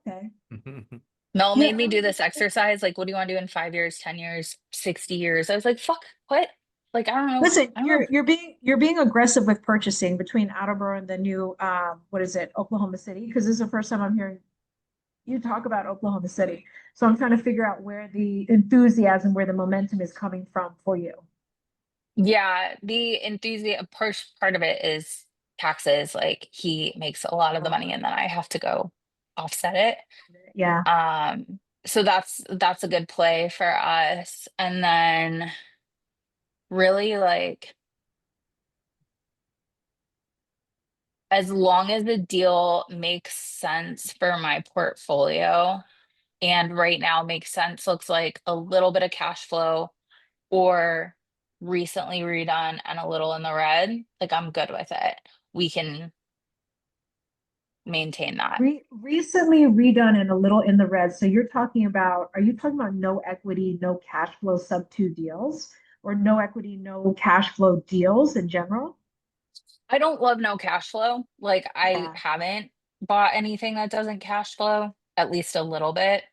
Okay. Mel Yeah, made me do this exercise. Like, what do you want to do in 5 years, 10 years, 60 years? I was like, fuck, what? Like, I don't know. Listen, I don't know. you're being aggressive with purchasing between Attleboro and the new what is it, Oklahoma City? Because this is the first time I'm hearing you talk about Oklahoma City. So I'm trying to figure out where the enthusiasm, where the momentum is coming from for you. Yeah, the enthusiasm part of it is taxes. Like, he makes a lot of the money and then I have to go offset it. Yeah. So that's a good play for us. And then really like as long as the deal makes sense for my portfolio, and right now makes sense, looks like a little bit of cash flow or recently redone and a little in the red, like I'm good with it. We can maintain that. Recently redone and a little in the red. So are you talking about no equity, no cash flow sub 2 deals, or no equity, no cash flow deals in general? I don't love no cash flow. Like I Yeah. haven't bought anything that doesn't cash flow, at least a little bit.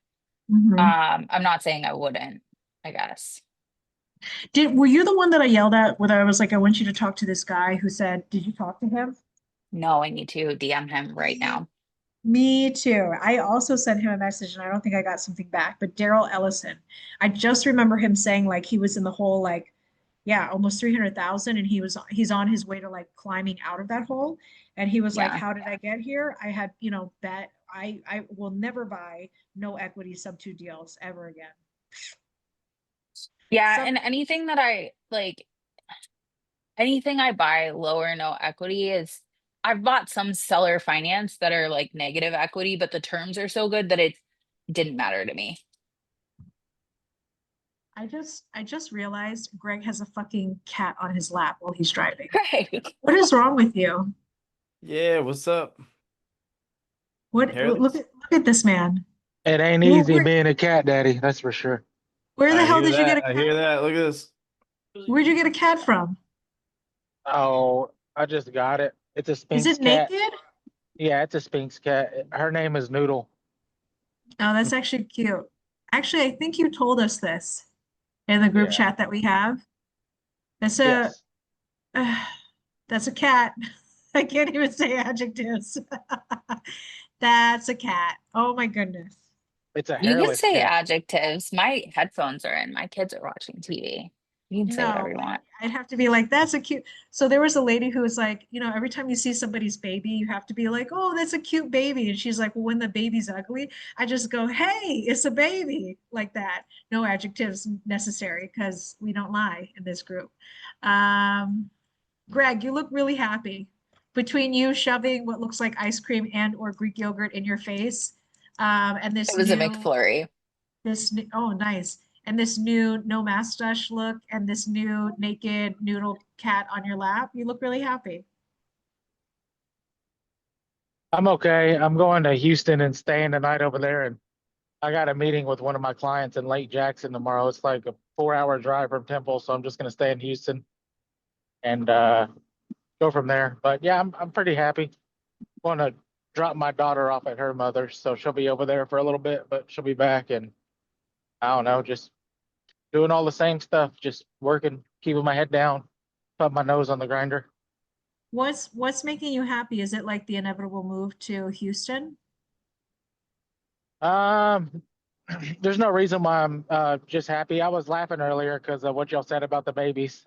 Mhm. I'm not saying I wouldn't, I guess. Were you the one that I yelled at when I was like, I want you to talk to this guy who said, did you talk to him? No, I need to DM him right now. Me too. I also sent him a message and I don't think I got something back, but Daryl Ellison, I just remember him saying like he was in the hole, like, yeah, almost 300,000. And he's on his way to like climbing out of that hole. And he was like, Yeah. how did I get here? I had, that I will never buy no equity sub 2 deals ever again. Yeah, Sub and anything that I like, anything I buy low or no equity is I've bought some seller finance that are like negative equity, but the terms are so good that it didn't matter to me. I just realized Greg has a fucking cat on his lap while he's driving. Right. What is wrong with you? yeah, what's up? Hairless? Look at this man. It ain't Where, easy being a cat daddy, that's for sure. where the I hell hear did you get that. a I cat? hear that. Look at this. Where'd you get a cat from? Oh, I just got it. It's a Is Sphinx it cat. naked? Yeah, it's a Sphinx cat. Her name is Noodle. Oh, that's actually cute. Actually, I think you told us this in the group Yeah. chat that we have. That's a Yes. that's a cat. I can't even say adjectives. That's a cat. Oh my goodness. It's a You can hairless say cat. adjectives. My headphones are in. My kids are watching TV. You can say whatever you No, want. I'd have to be like, that's a cute. So there was a lady who was like, every time you see somebody's baby, you have to be like, oh, that's a cute baby. And she's like, well, when the baby's ugly, I just go, hey, it's a baby, like that. No adjectives necessary because we don't lie in this group. Greg, you look really happy. Between you shoving what looks like ice cream and or Greek yogurt in your face, and It was a McFlurry. oh, nice. And this new no mustache look and this new naked noodle cat on your lap, you look really happy. I'm okay. I'm going to Houston and staying the night over there, and I got a meeting with one of my clients in Lake Jackson tomorrow. It's like a 4-hour drive from Temple, so I'm just gonna stay in Houston and go from there. But yeah, I'm pretty happy. Want to drop my daughter off at her mother's, so she'll be over there for a little bit, but she'll be back, and I don't know, just doing all the same stuff, just working, keeping my head down, put my nose on the grinder. What's making you happy? Is it like the inevitable move to Houston? There's no reason why I'm just happy. I was laughing earlier because of what y'all said about the babies.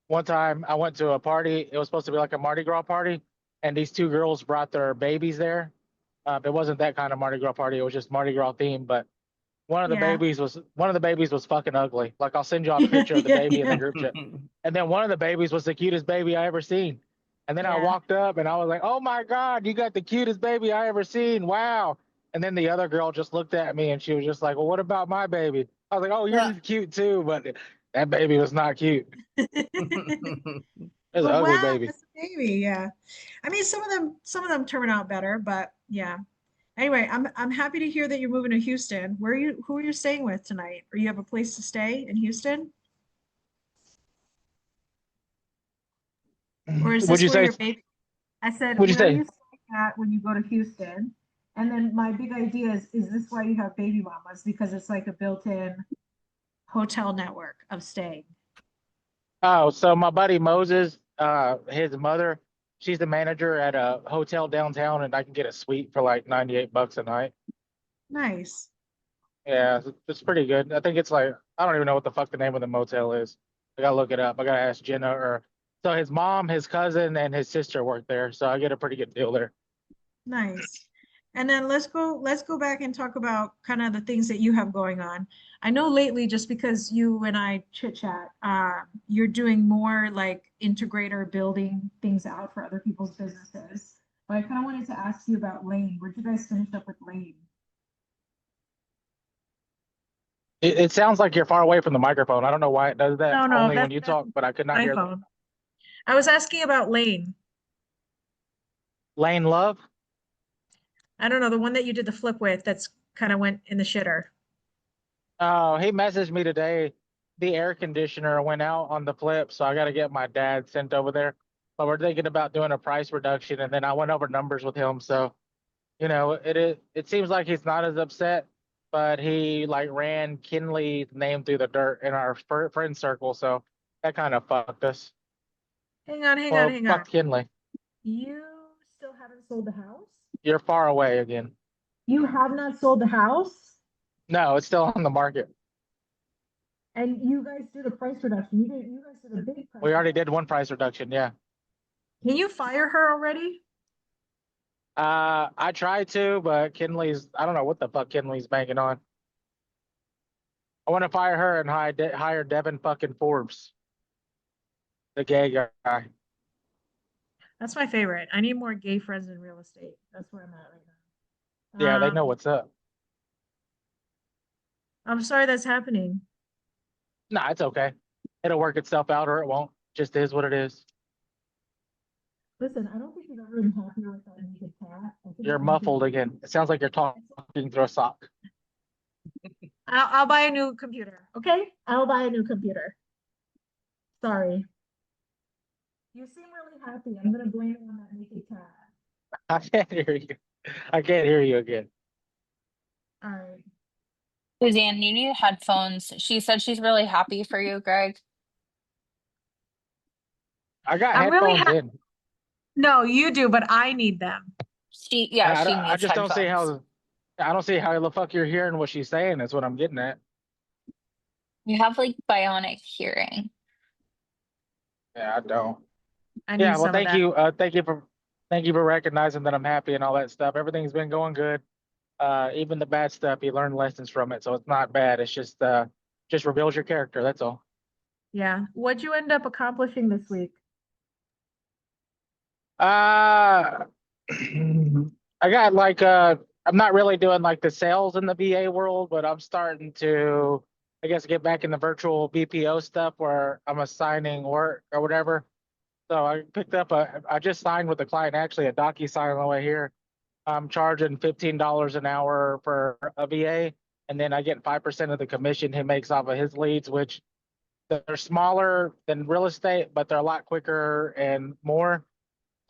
One time I went to a party. It was supposed to be like a Mardi Gras party, and these two girls brought their babies there. It wasn't that kind of Mardi Gras party. It was just Mardi Gras themed, but one of the Yeah. babies was fucking ugly. Like I'll send y'all a picture of the Yeah, baby in yeah. the group chat. And then one of the babies was the cutest baby I ever seen. And then I Yeah. walked up and I was like, "Oh my God, you got the cutest baby I ever seen. Wow." And then the other girl just looked at me and she was just like, "Well, what about my baby?" I was like, "Oh, yours is cute too, but that baby was not cute. It was an Well, ugly wow, baby." that's a baby. Yeah. I mean, some of them turn out better, but yeah. Anyway, I'm happy to hear that you're moving to Houston. Who are you staying with tonight? Or you have a place to stay in Houston? Or is Would this you where say? your baby? I said, Would you where are say? you staying at when you go to Houston? And then my big idea is this why you have baby mamas? Because it's like a built-in hotel network of staying. Oh, so my buddy Moses, his mother, she's the manager at a hotel downtown, and I can get a suite for like $98 a night. Nice. Yeah, it's pretty good. I think it's like I don't even know what the fuck the name of the motel is. I gotta look it up. I gotta ask Jenna or so his mom, his cousin, and his sister work there, so I get a pretty good deal there. Nice. And then let's go back and talk about kind of the things that you have going on. I know lately, just because you and I chit chat, you're doing more like integrator building things out for other people's businesses. But I kind of wanted to ask you about Lane. Where'd you guys finish up with Lane? It sounds like you're far away from the microphone. I don't know why it does that No, only when you that's talk, but I could not my hear phone. I was asking about Lane. Lane Love. I don't know, the one that you did the flip with that's kind of went in the shitter. Oh, he messaged me today. The air conditioner went out on the flip, so I got to get my dad sent over there. But we're thinking about doing a price reduction, and then I went over numbers with him. So, it seems like he's not as upset, but he like ran Kinley's name through the dirt in our friend circle, so that kind of fucked us. Hang on, hang on, Well, hang on. fuck Kinley. You still haven't sold the house? You're far away again. You have not sold the house? No, it's still on the market. And you guys did a price reduction. You guys did a big price. We already reduction. did one price reduction. Yeah. Can you fire her already? I tried to, but I don't know what the fuck Kinley's banking on. I want to fire her and hire Devin fucking Forbes, the gay guy. That's my favorite. I need more gay friends in real estate. That's where I'm at right now. Yeah, they know what's up. I'm sorry that's happening. Nah, it's okay. It'll work itself out or it won't. Just is what it is. Listen, I don't think you've ever been happier with that naked cat. You're muffled again. It sounds like you're talking through a sock. I'll buy a new computer. Okay, I'll buy a new computer. Sorry. You seem really happy. I'm gonna blame it on that naked cat. I can't hear you. I can't hear you again. All right. Suzanne, you need headphones. She said she's really happy for you, Greg. I got I'm really headphones in. No, you do, but I need them. She I needs just headphones. don't see how. I don't see how the fuck you're hearing what she's saying. That's what I'm getting at. You have like bionic hearing. Yeah, I don't. I need Yeah, well, some of that. thank you for recognizing that I'm happy and all that stuff. Everything's been going good. Even the bad stuff, you learn lessons from it, so it's not bad. It's just reveals your character. That's all. Yeah. What'd you end up accomplishing this week? Uh, I got like I'm not really doing like the sales in the VA world, but I'm starting to, I guess, get back in the virtual BPO stuff where I'm assigning work or whatever. So I just signed with the client actually a DocuSign on the way here. I'm charging $15 an hour for a VA, and then I get 5% of the commission he makes off of his leads, which they're smaller than real estate, but they're a lot quicker and more.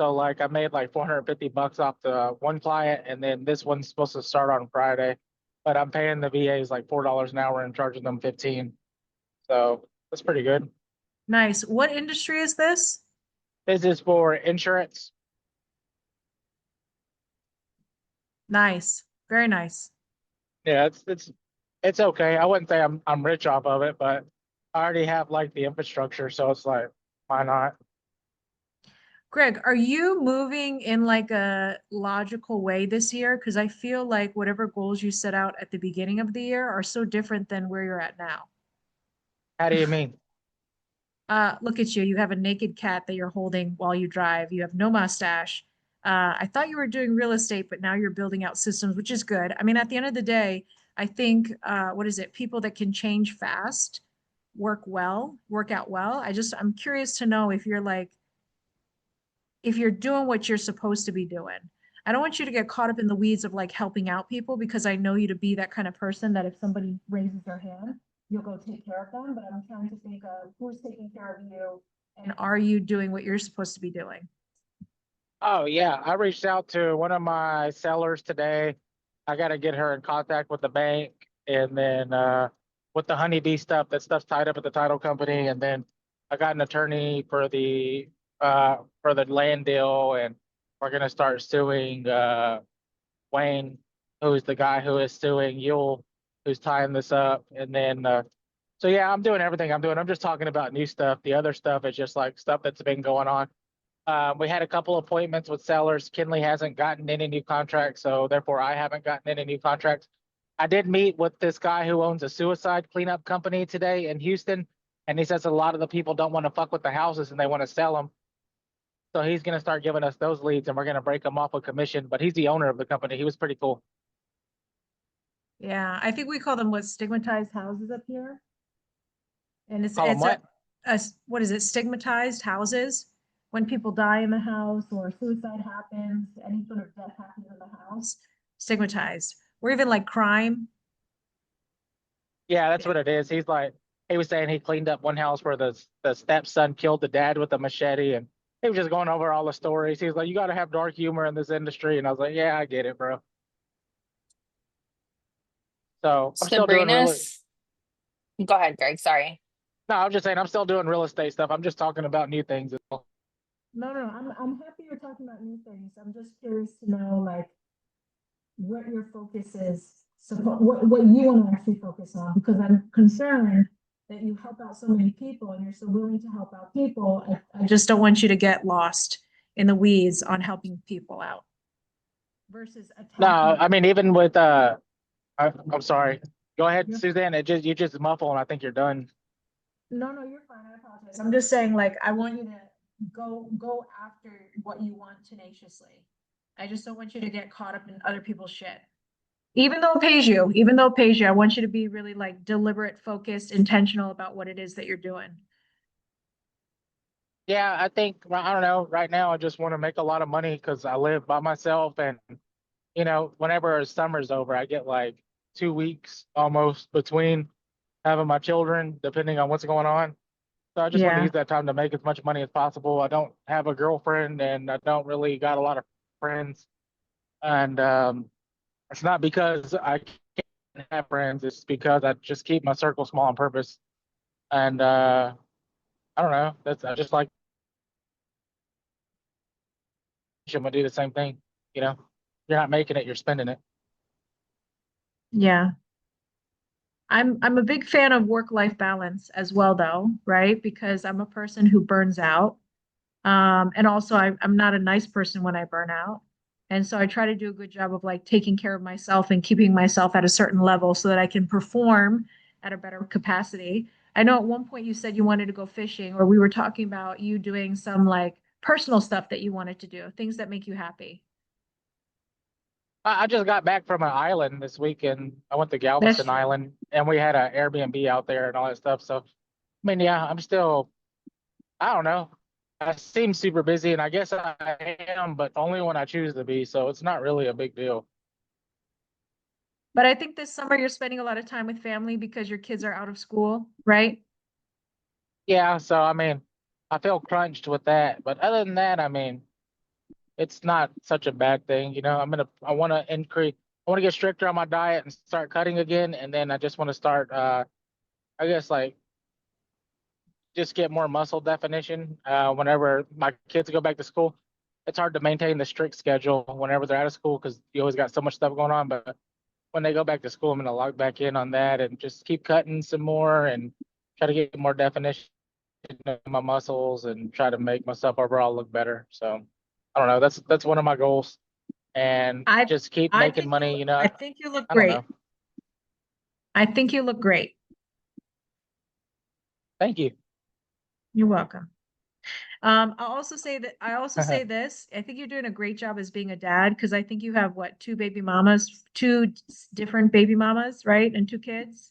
So like I made like 450 bucks off the one client, and then this one's supposed to start on Friday, but I'm paying the VAs like $4 an hour and charging them 15. So that's pretty good. Nice. What industry is this? This is for insurance. Nice. Very nice. Yeah, it's okay. I wouldn't say I'm rich off of it, but I already have like the infrastructure, so it's like, why not? Greg, are you moving in like a logical way this year? Because I feel like whatever goals you set out at the beginning of the year are so different than where you're at now. How do you mean? Look at you. You have a naked cat that you're holding while you drive. You have no mustache. I thought you were doing real estate, but now you're building out systems, which is good. I mean, at the end of the day, I think, what is it? People that can change fast work out well. I'm curious to know if you're like, if you're doing what you're supposed to be doing. I don't want you to get caught up in the weeds of like helping out people because I know you to be that kind of person that if somebody raises their hand, you'll go take care of them. But I'm trying to think of who's taking care of you and are you doing what you're supposed to be doing? Oh yeah, I reached out to one of my sellers today. I got to get her in contact with the bank, and then with the honeybee stuff, that stuff's tied up at the title company, and then I got an attorney for the land deal, and we're gonna start suing Wayne, who's the guy who is suing Yule, who's tying this up, and then so yeah, I'm doing everything I'm doing. I'm just talking about new stuff. The other stuff is just like stuff that's been going on. We had a couple appointments with sellers. Kinley hasn't gotten any new contracts, so therefore I haven't gotten any new contracts. I did meet with this guy who owns a suicide cleanup company today in Houston, and he says a lot of the people don't want to fuck with the houses and they want to sell them. So he's going to start giving us those leads, and we're going to break them off a commission. But he's the owner of the company. He was pretty cool. Yeah, I think we call them what stigmatized houses up here. And Call them what? What is it? Stigmatized houses. When people die in the house or suicide happens, any sort of death happens in the house, stigmatized. Or even like crime. Yeah, that's what it is. He was saying he cleaned up one house where the stepson killed the dad with a machete, and he was just going over all the stories. He was like, "You got to have dark humor in this industry," and I was like, "Yeah, I get it, bro." So I'm still doing really. Sabrina's. Go ahead, Greg. Sorry. No, I'm just saying I'm still doing real estate stuff. I'm just talking about new things. No, I'm happy you're talking about new things. I'm just curious to know like what your focus is, so what you want to actually focus on, because I'm concerned that you help out so many people and you're so willing to help out people. I just don't want you to get lost in the weeds on helping people out versus No, attacking. I mean even with I'm sorry. Go ahead, Yeah. Suzanne. You just muffle, and I think you're done. No, you're fine. I apologize. I'm just saying, like, I want you to go after what you want tenaciously. I just don't want you to get caught up in other people's shit. Even though it pays you, I want you to be really like deliberate, focused, intentional about what it is that you're doing. Yeah, I think I don't know. Right now, I just want to make a lot of money because I live by myself, and whenever summer's over, I get like 2 weeks almost between having my children, depending on what's going on. So I just want to Yeah. use that time to make as much money as possible. I don't have a girlfriend, and I don't really got a lot of friends. And it's not because I can't have friends. It's because I just keep my circle small on purpose. And I don't know. I just like I'm gonna do the same thing. You know, you're not making it, you're spending it. Yeah. I'm a big fan of work-life balance as well, though, right? Because I'm a person who burns out. And also I'm not a nice person when I burn out. And so I try to do a good job of like taking care of myself and keeping myself at a certain level so that I can perform at a better capacity. I know at one point you said you wanted to go fishing, or we were talking about you doing some like personal stuff that you wanted to do, things that make you happy. I just got back from an island this weekend. I went to That's Galveston true. Island, and we had an Airbnb out there and all that stuff. So, I mean, yeah, I'm still, I don't know. I seem super busy, and I guess I am, but only when I choose to be. So it's not really a big deal. But I think this summer you're spending a lot of time with family because your kids are out of school, right? Yeah, so I mean, I feel crunched with that. But other than that, I mean, it's not such a bad thing. I want to increase, I want to get stricter on my diet and start cutting again. And then I just want to start, I guess, like, just get more muscle definition. Whenever my kids go back to school, it's hard to maintain the strict schedule whenever they're out of school because you always got so much stuff going on. But when they go back to school, I'm gonna log back in on that and just keep cutting some more and try to get more definition in my muscles and try to make myself overall look better. So I don't know. That's one of my goals, and I just keep I making think money. I think you look I don't great. know. I think you look great. Thank you. You're welcome. I also say this. I think you're doing a great job as being a dad because I think you have what, two baby mamas, different baby mamas, right? And two kids.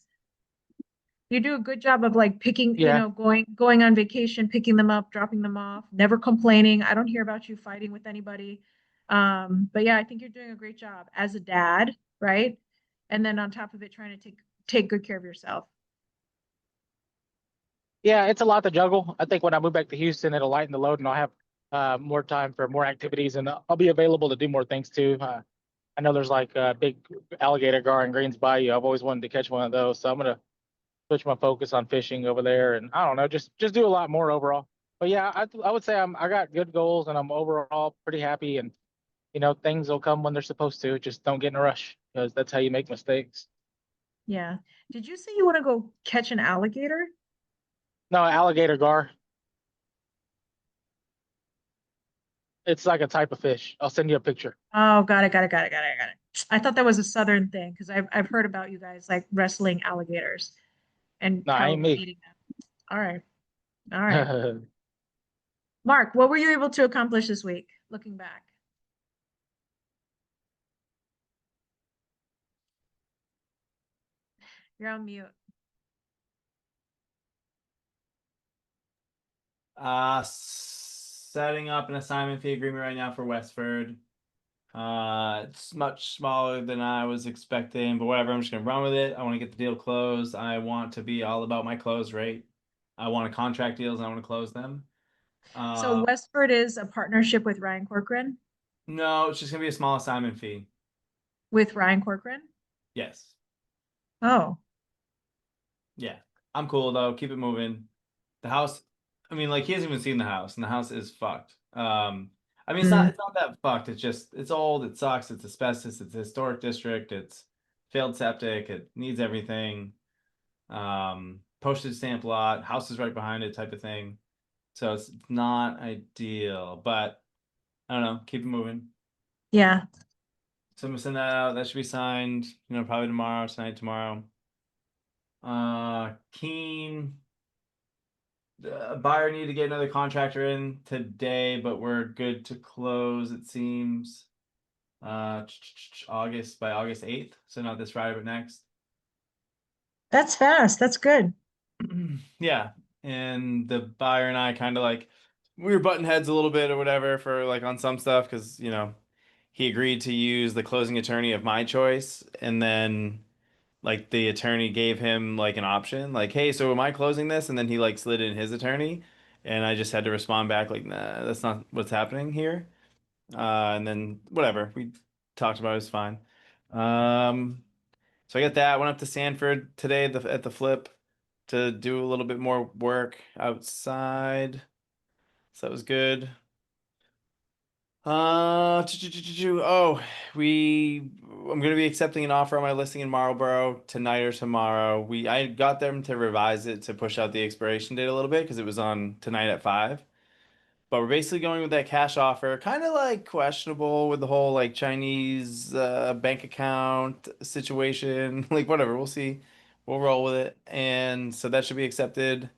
You do a good job of like picking, Yeah. going on vacation, picking them up, dropping them off, never complaining. I don't hear about you fighting with anybody. But yeah, I think you're doing a great job as a dad, right? And then on top of it, trying to take good care of yourself. Yeah, it's a lot to juggle. I think when I move back to Houston, it'll lighten the load and I'll have more time for more activities and I'll be available to do more things too. I know there's like a big alligator gar in Greens Bayou. I've always wanted to catch one of those. So I'm going to switch my focus on fishing over there and I don't know, just do a lot more overall. But yeah, I would say I got good goals and I'm overall pretty happy and things will come when they're supposed to. Just don't get in a rush because that's how you make mistakes. Yeah. Did you say you want to go catch an alligator? No, alligator gar. It's like a type of fish. I'll send you a picture. Oh, got it. I thought that was a southern thing because I've heard about you guys like wrestling alligators and No, ain't probably me. eating them. All right. All right. Mark, what were you able to accomplish this week, looking back? You're on mute. Setting up an assignment fee agreement right now for Westford. It's much smaller than I was expecting, but whatever, I'm just gonna run with it. I want to get the deal closed. I want to be all about my close rate. I want to contract deals and I want to close them. So Westford is a partnership with Ryan Corcoran, No, it's just gonna be a small assignment fee. with Ryan Corcoran. Yes. Oh, Yeah. I'm cool though. Keep it moving. The house, I mean, like he hasn't even seen the house, and the house is fucked. I mean, mm, it's not that fucked. It's just it's old, it sucks, it's asbestos, it's a historic district, it's failed septic, it needs everything. Postage stamp lot, house is right behind it, type of thing. So it's not ideal, but I don't know, keep it moving. yeah. So I'm gonna send that out. That should be signed, probably tomorrow, tonight, tomorrow. Keen. The buyer need to get another contractor in today, but we're good to close, it seems. August by August 8th. So not this Friday, but next. That's fast. That's good. Yeah. And the buyer and I kind of like we were butting heads a little bit or whatever for like on some stuff because he agreed to use the closing attorney of my choice, and then like the attorney gave him like an option, like, hey, so am I closing this? And then he like slid in his attorney, and I just had to respond back like, nah, that's not what's happening here. And then whatever we talked about, it was fine. So I got that. Went up to Sanford today at the flip to do a little bit more work outside. So that was good. Oh, we I'm gonna be accepting an offer on my listing in Marlboro tonight or tomorrow. I got them to revise it to push out the expiration date a little bit because it was on tonight at 5. But we're basically going with that cash offer, kind of like questionable with the whole like Chinese bank account situation. Like whatever, we'll see. We'll roll with it. And so that should be accepted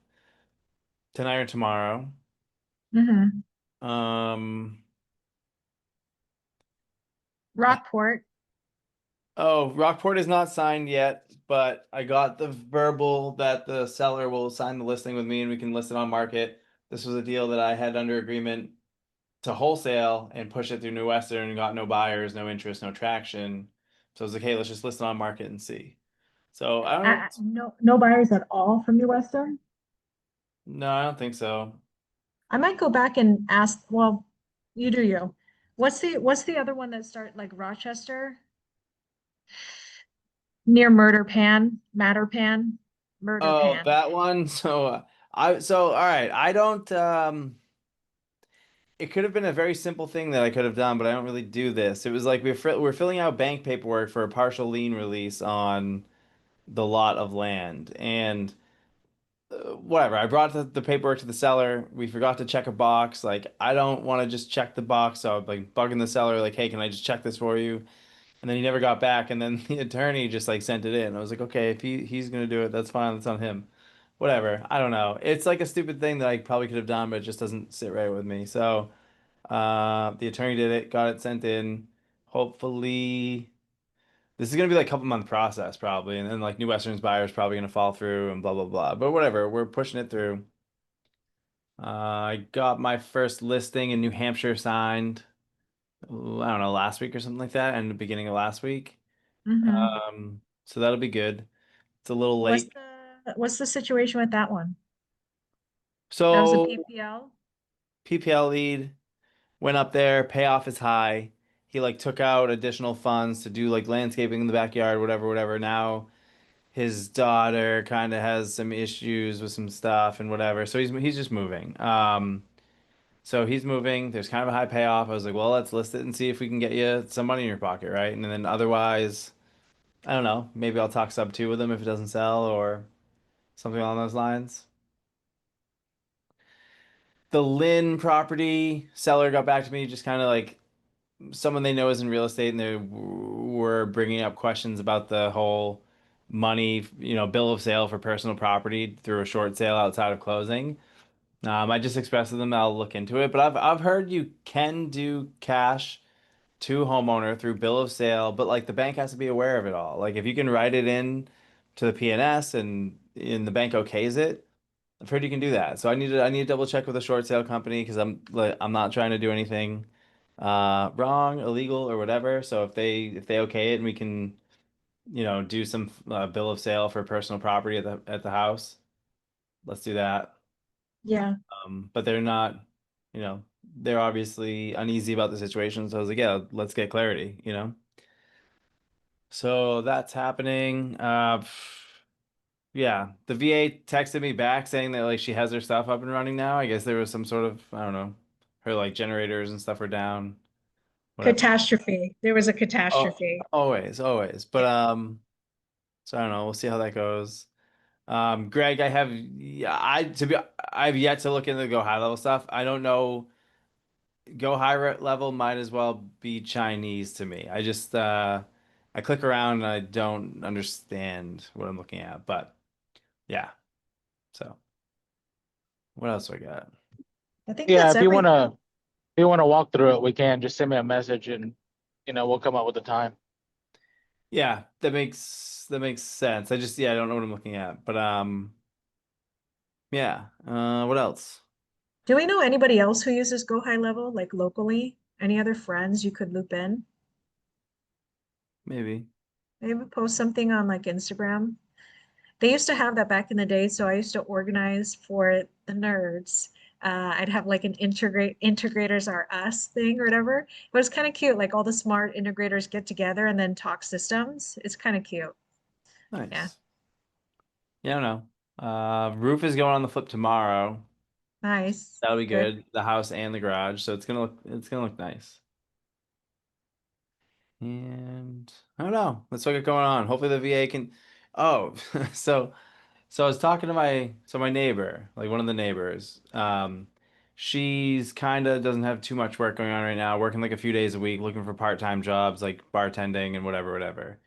tonight or tomorrow. Mhm. Um, Rockport. oh, Rockport is not signed yet, but I got the verbal that the seller will sign the listing with me and we can list it on market. This was a deal that I had under agreement to wholesale and push it through New Western and got no buyers, no interest, no traction. So I was like, hey, let's just list it on market and see. So I don't know. No buyers at all from New Western? No, I don't think so. I might go back and ask, well, you do you. What's the other one that start like Rochester? Near Matterpan, Oh, Murderpan. that one. So all right. I don't it could have been a very simple thing that I could have done, but I don't really do this. It was like we're filling out bank paperwork for a partial lien release on the lot of land. And whatever. I brought the paperwork to the seller. We forgot to check a box. Like, I don't want to just check the box. So I'm like bugging the seller, like, hey, can I just check this for you? And then he never got back. And then the attorney just like sent it in. I was like, okay, if he's gonna do it, that's fine. That's on him. Whatever. I don't know. It's like a stupid thing that I probably could have done, but it just doesn't sit right with me. So the attorney did it, got it sent in. Hopefully. This is gonna be like a couple month process probably, and then like New Western's buyer's probably gonna fall through and blah blah blah. But whatever, we're pushing it through. I got my first listing in New Hampshire signed, I don't know, last week or something like that, and the beginning of last week. Mhm. So that'll be good. It's a little What's late. the situation with that one? That was a So PPL? PPL lead went up there, payoff is high. He like took out additional funds to do like landscaping in the backyard, whatever, whatever. Now his daughter kind of has some issues with some stuff and whatever. So he's just moving. So he's moving. There's kind of a high payoff. I was like, well, let's list it and see if we can get you some money in your pocket, right? And then otherwise, I don't know. Maybe I'll talk sub two with him if it doesn't sell or something along those lines. The Lynn property seller got back to me, just kind of like someone they know is in real estate, and they were bringing up questions about the whole money, bill of sale for personal property through a short sale outside of closing. I just expressed to them that I'll look into it, but I've heard you can do cash to homeowner through bill of sale, but like the bank has to be aware of it all. Like if you can write it in to the PNS and in the bank okays it, I've heard you can do that. So I need to double check with a short sale company because I'm not trying to do anything wrong, illegal, or whatever. So if they okay it and we can do some bill of sale for personal property at the house, let's do that. Yeah. But they're not, they're obviously uneasy about the situation. So I was like, yeah, let's get clarity. So that's happening. Yeah, the VA texted me back saying that like she has her stuff up and running now. I guess there was some sort of, I don't know, her like generators and stuff were down, whatever. Catastrophe. There was a Oh, catastrophe. always, always. But so I don't know. We'll see how that goes. Greg, yeah, I've yet to look into the go high level stuff. I don't know. Go high level might as well be Chinese to me. I click around and I don't understand what I'm looking at. But yeah. So what else do I got? I think Yeah, that's if you everything. wanna walk through it, we can just send me a message and we'll come up with a time. Yeah, that makes sense. I don't know what I'm looking at. But yeah. What else? Do we know anybody else who uses Go High Level, like locally? Any other friends you could loop in? Maybe. Maybe post something on like Instagram. They used to have that back in the day, so I used to organize for the nerds. I'd have like an integrators are us thing or whatever. It was kind of cute, like all the smart integrators get together and then talk systems. It's kind of cute. Yeah, Nice. Yeah, I don't know. Roof is going on the flip tomorrow. nice, That'll be good. good. The house and the garage. So it's gonna look nice. And I don't know. That's what I got going on. Hopefully the VA can. Oh, so I was talking to my neighbor, like one of the neighbors. She's kind of doesn't have too much work going on right now, working like a few days a week, looking for part-time jobs like bartending and whatever.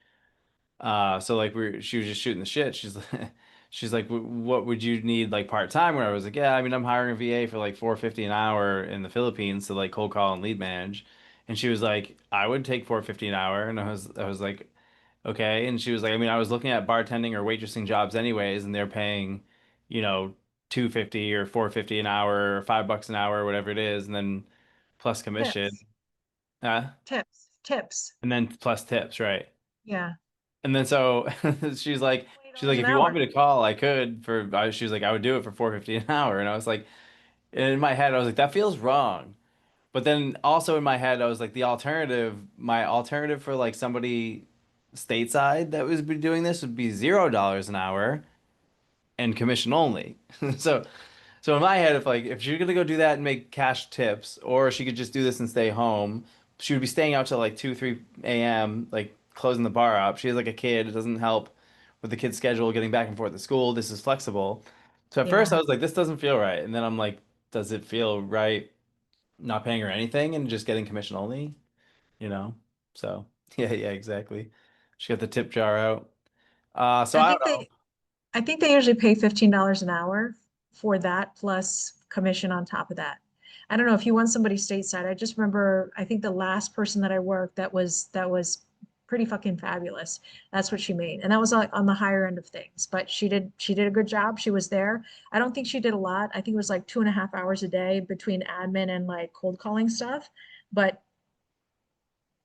So like she was just shooting the shit. She's like, she's like, what would you need like part-time? Where I was like, yeah, I mean, I'm hiring a VA for like 450 an hour in the Philippines to like cold call and lead manage. And she was like, I would take 450 an hour. And I was like, okay. And she was like, I mean, I was looking at bartending or waitressing jobs anyways, and they're paying, you know, 250 or 450 an hour or $5 an hour or whatever it is, and then plus commission. Tips, Uh, tips. and then plus tips, right? Yeah. And then so she's like, $20 an if you want hour. me to call, I could she was like, I would do it for 450 an hour. And I was like, in my head, I was like, that feels wrong. But then also in my head, I was like, my alternative for like somebody stateside that was be doing this would be $0 an hour and commission only. So in my head, if she's gonna go do that and make cash tips, or she could just do this and stay home, she would be staying out till like 2, 3 a.m., like closing the bar up. She has like a kid, it doesn't help with the kid's schedule, getting back and forth to school. This is flexible. So at first Yeah. I was like, this doesn't feel right. And then I'm like, does it feel right not paying her anything and just getting commission only? You know? So yeah, exactly. She got the tip jar out. So I I think don't know. I think they usually pay $15 an hour for that plus commission on top of that. I don't know if you want somebody stateside. I just remember, I think the last person that I worked that was pretty fucking fabulous. That's what she made. And that was like on the higher end of things, but she did a good job. She was there. I don't think she did a lot. I think it was like 2.5 hours a day between admin and like cold calling stuff, but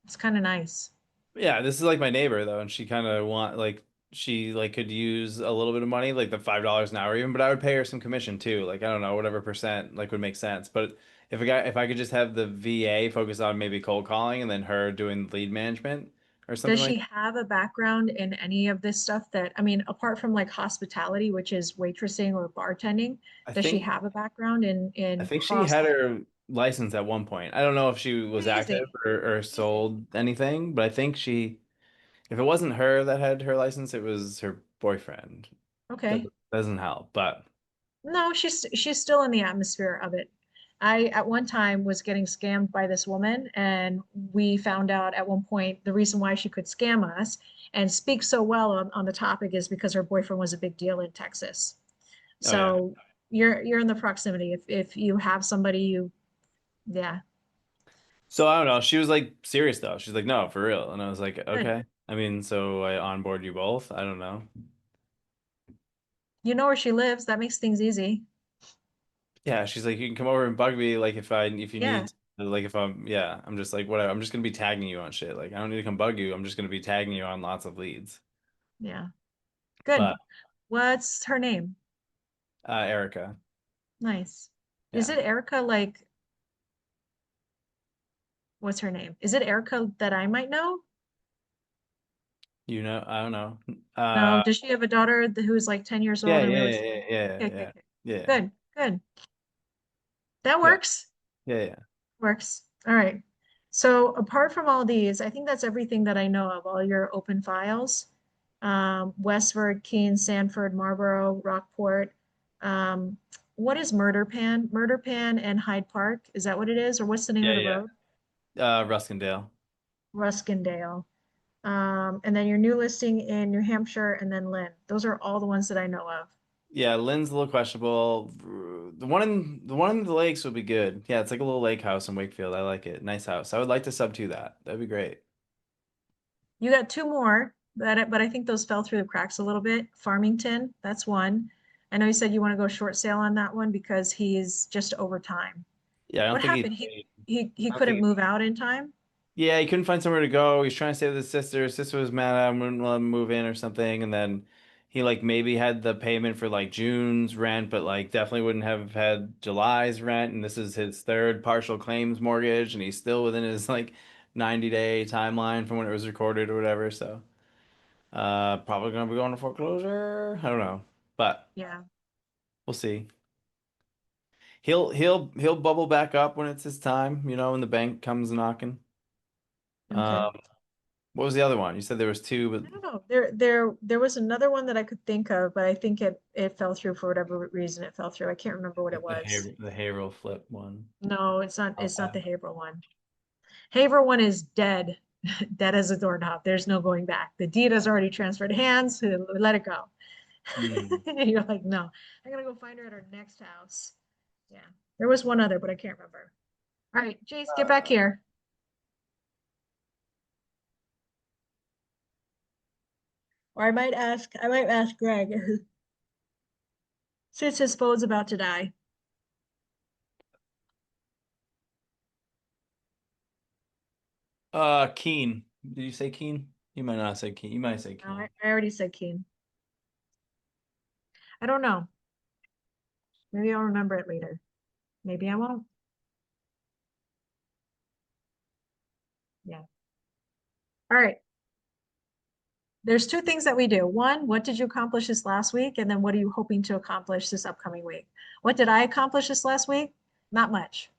it's kind of nice. Yeah, this is like my neighbor though, and she kind of she like could use a little bit of money, like the $5 an hour even, but I would pay her some commission too. Like I don't know, whatever percent like would make sense. But if I could just have the VA focus on maybe cold calling and then her doing lead management or Does something she like have a background in any of this stuff that, I mean, apart from like hospitality, which is waitressing or bartending, I does she think have a background in I in think she cross? had her license at one point. I don't know if she was active Easy, or easy. sold anything, but I think if it wasn't her that had her license, it was her boyfriend. Okay. Doesn't help, but No, she's still in the atmosphere of it. I at one time was getting scammed by this woman, and we found out at one point the reason why she could scam us and speak so well on the topic is because her boyfriend was a big deal in Texas. oh yeah. So you're in the proximity. If you have somebody you, yeah, So I don't know. She was like serious though. She's like, no, for real. And I was like, good. okay. I mean, so I onboard you both. I don't know. You know where she lives. That makes things easy. Yeah, she's like, you can come over and bug me, like if you Yeah, need, like if I'm, yeah, I'm just like whatever. I'm just gonna be tagging you on shit. Like I don't need to come bug you. I'm just gonna be tagging you on lots of leads. yeah. Good. But What's her name? Erica, Nice. Is yeah, it Erica like what's her name? Is it Erica that I might know? I don't know. No, does she have a daughter who's like 10 years Yeah, old and yeah, really yeah, sweet? yeah, yeah, Okay, okay, yeah, okay. yeah, Good, good. That yeah, works. yeah, yeah. Works. All right. So apart from all these, I think that's everything that I know of, all your open files. Westford, Keene, Sanford, Marlboro, Rockport. What is Murder Pan? Murder Pan and Hyde Park. Is that what it is? Or what's the name of Yeah, the yeah. road? Ruskindale. Ruskindale. And then your new listing in New Hampshire and then Lynn. Those are all the ones that I know of. Yeah, Lynn's a little questionable. The one in the lakes would be good. Yeah, it's like a little lake house in Wakefield. I like it. Nice house. I would like to sub to that. That'd be great. You got two more, but I think those fell through the cracks a little bit. Farmington, that's one. I know you said you want to go short sale on that one because he's just over time. Yeah, I don't What think happened? He I don't couldn't think move out in time? yeah, he couldn't find somewhere to go. He's trying to stay with his sister. His sister was mad at him, wouldn't let him move in or something. And then he like maybe had the payment for like June's rent, but like definitely wouldn't have had July's rent. And this is his third partial claims mortgage, and he's still within his like 90-day timeline from when it was recorded or whatever. So probably gonna be going to foreclosure. I don't know. But Yeah. we'll see. He'll bubble back up when it's his time, when the bank comes knocking. Okay. Um What was the other one? You said there was two, I but don't know. There was another one that I could think of, but I think it fell through for whatever reason it fell through. I can't remember what it like was. the Haverhill flip one. No, it's not the Okay. Haverhill one. Haverhill one is dead. Dead as a doorknob. There's no going back. The deed has already transferred hands. Let it go. Mm. And you're like, no, I'm gonna go find her at our next house. Yeah. There was one other, but I can't remember. All right, Jace, get back here. Or I might ask Gregg, since his phone's about to die. Keen. Did you say Keen? You might not say Keen. You might say No, Keen. I already said Keen. I don't know. Maybe I'll remember it later. Maybe I won't. Yeah. All right. There's two things that we do. One, what did you accomplish this last week? And then what are you hoping to accomplish this upcoming week? What did I accomplish this last week? Not much.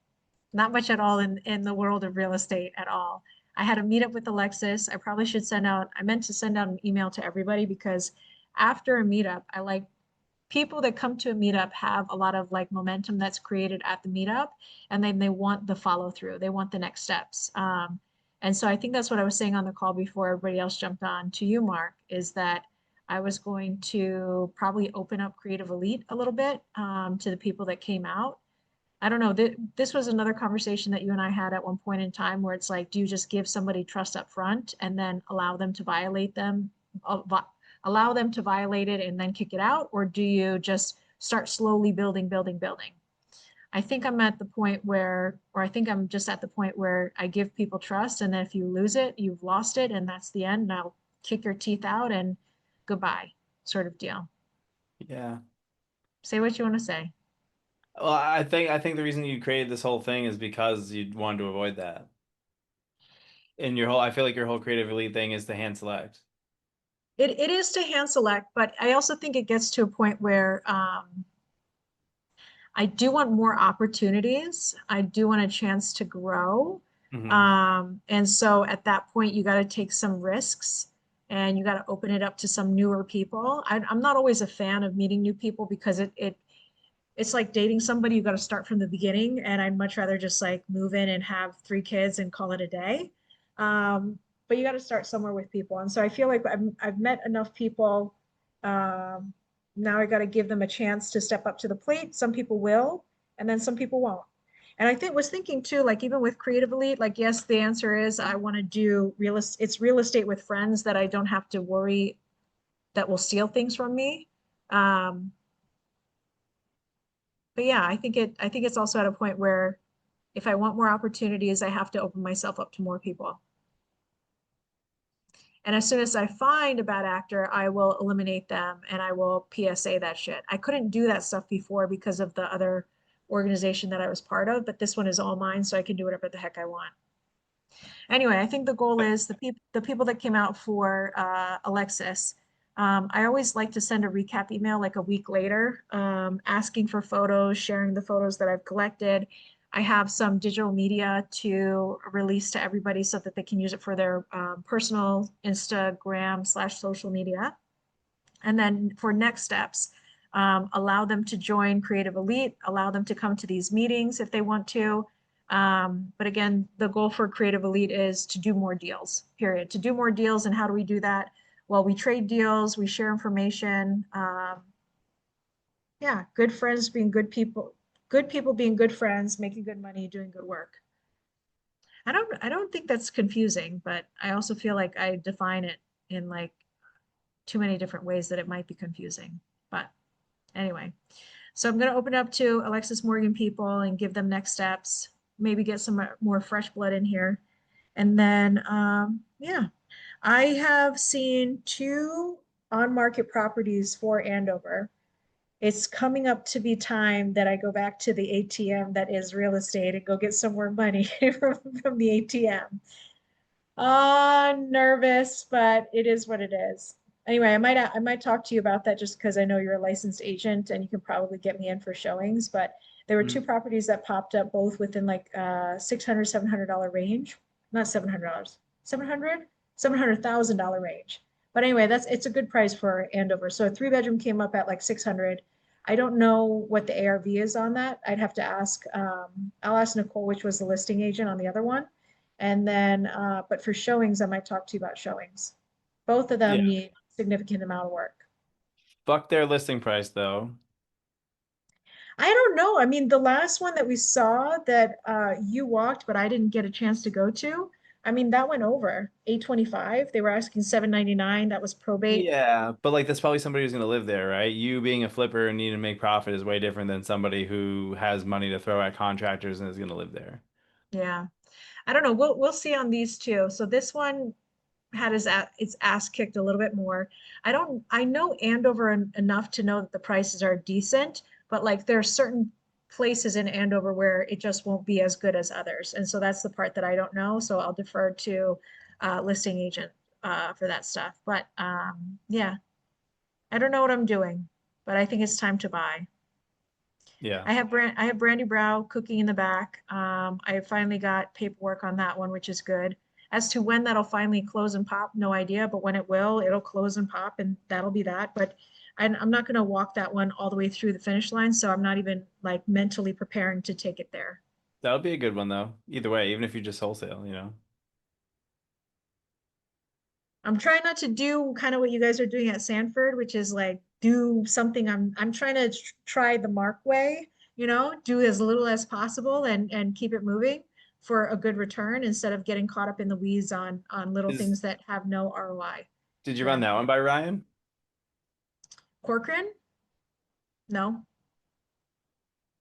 Not much at all in the world of real estate at all. I had a meetup with Alexis. I probably should I meant to send out an email to everybody because after a meetup, I like people that come to a meetup have a lot of like momentum that's created at the meetup, and then they want the follow through. They want the next steps. And so I think that's what I was saying on the call before everybody else jumped on to you, Mark, is that I was going to probably open up Creative Elite a little bit to the people that came out. I don't know, this was another conversation that you and I had at one point in time where it's like, do you just give somebody trust up front and then allow them to violate it and then kick it out? Or do you just start slowly building? I think I'm at the point where, or I think I'm just at the point where I give people trust, and then if you lose it, you've lost it, and that's the end. And I'll kick your teeth out and goodbye, sort of deal. Yeah. Say what you want to say. Well, I think the reason you created this whole thing is because you wanted to avoid that. And I feel like your whole Creative Elite thing is to hand select. It is to hand select, but I also think it gets to a point where I do want more opportunities. I do want a chance to grow. And so at that point, you got to take some risks and you got to open it up to some newer people. I'm not always a fan of meeting new people because it's like dating somebody. You got to start from the beginning, and I'd much rather just like move in and have 3 kids and call it a day. But you got to start somewhere with people, and so I feel like I've met enough people. Now I got to give them a chance to step up to the plate. Some people will, and then some people won't. And I was thinking too, like even with Creative Elite, like yes, the answer is I want to do it's real estate with friends that I don't have to worry that will steal things from me. But yeah, I think it's also at a point where if I want more opportunities, I have to open myself up to more people. And as soon as I find a bad actor, I will eliminate them and I will PSA that shit. I couldn't do that stuff before because of the other organization that I was part of, but this one is all mine, so I can do whatever the heck I want. Anyway, I think the goal is the people that came out for Alexis. I always like to send a recap email like a week later, asking for photos, sharing the photos that I've collected. I have some digital media to release to everybody so that they can use it for their personal Instagram/social media. And then for next steps, allow them to join Creative Elite, allow them to come to these meetings if they want to. But again, the goal for Creative Elite is to do more deals, period. To do more deals. And how do we do that? Well, we trade deals, we share information. Yeah, good friends being good people being good friends, making good money, doing good work. I don't think that's confusing, but I also feel like I define it in like too many different ways that it might be confusing. But anyway, so I'm going to open up to Alexis Morgan people and give them next steps, maybe get some more fresh blood in here. And then, yeah, I have seen 2 on-market properties for Andover. It's coming up to be time that I go back to the ATM that is real estate and go get some more money from the ATM. Nervous, but it is what it is. Anyway, I might talk to you about that just because I know you're a licensed agent and you can probably get me in for showings. But there were 2 properties that popped up both within like $600, $700 range. Not $700, $700, $700,000 range. But anyway, it's a good price for Andover. So a 3-bedroom came up at like 600. I don't know what the ARV is on that. I'd have to ask, I'll ask Nicole, which was the listing agent on the other one. And then, but for showings, I might talk to you about showings. Both of them Yeah. need significant amount of work. Fuck their listing price though. I don't know. I mean, the last one that we saw that you walked, but I didn't get a chance to go to. I mean, that went over 825. They were asking 799. That was probate. Yeah, but like that's probably somebody who's gonna live there, right? You being a flipper and needing to make profit is way different than somebody who has money to throw at contractors and is gonna live there. Yeah. I don't know. We'll see on these two. So this one had its ass kicked a little bit more. I know Andover enough to know that the prices are decent, but like there are certain places in Andover where it just won't be as good as others. And so that's the part that I don't know. So I'll defer to listing agent for that stuff. But yeah, I don't know what I'm doing, but I think it's time to buy. Yeah. I have Brandy Brow cooking in the back. I finally got paperwork on that one, which is good. As to when that'll finally close and pop, no idea, but when it will, it'll close and pop and that'll be that. But I'm not gonna walk that one all the way through the finish line, so I'm not even like mentally preparing to take it there. That would be a good one though. Either way, even if you just wholesale, you know. I'm trying not to do kind of what you guys are doing at Sanford, which is like do something. I'm trying to try the Mark way, do as little as possible and keep it moving for a good return instead of getting caught up in the weeds on little Is things that have no ROI. did you Yeah. run that one by Ryan? Corcoran? No,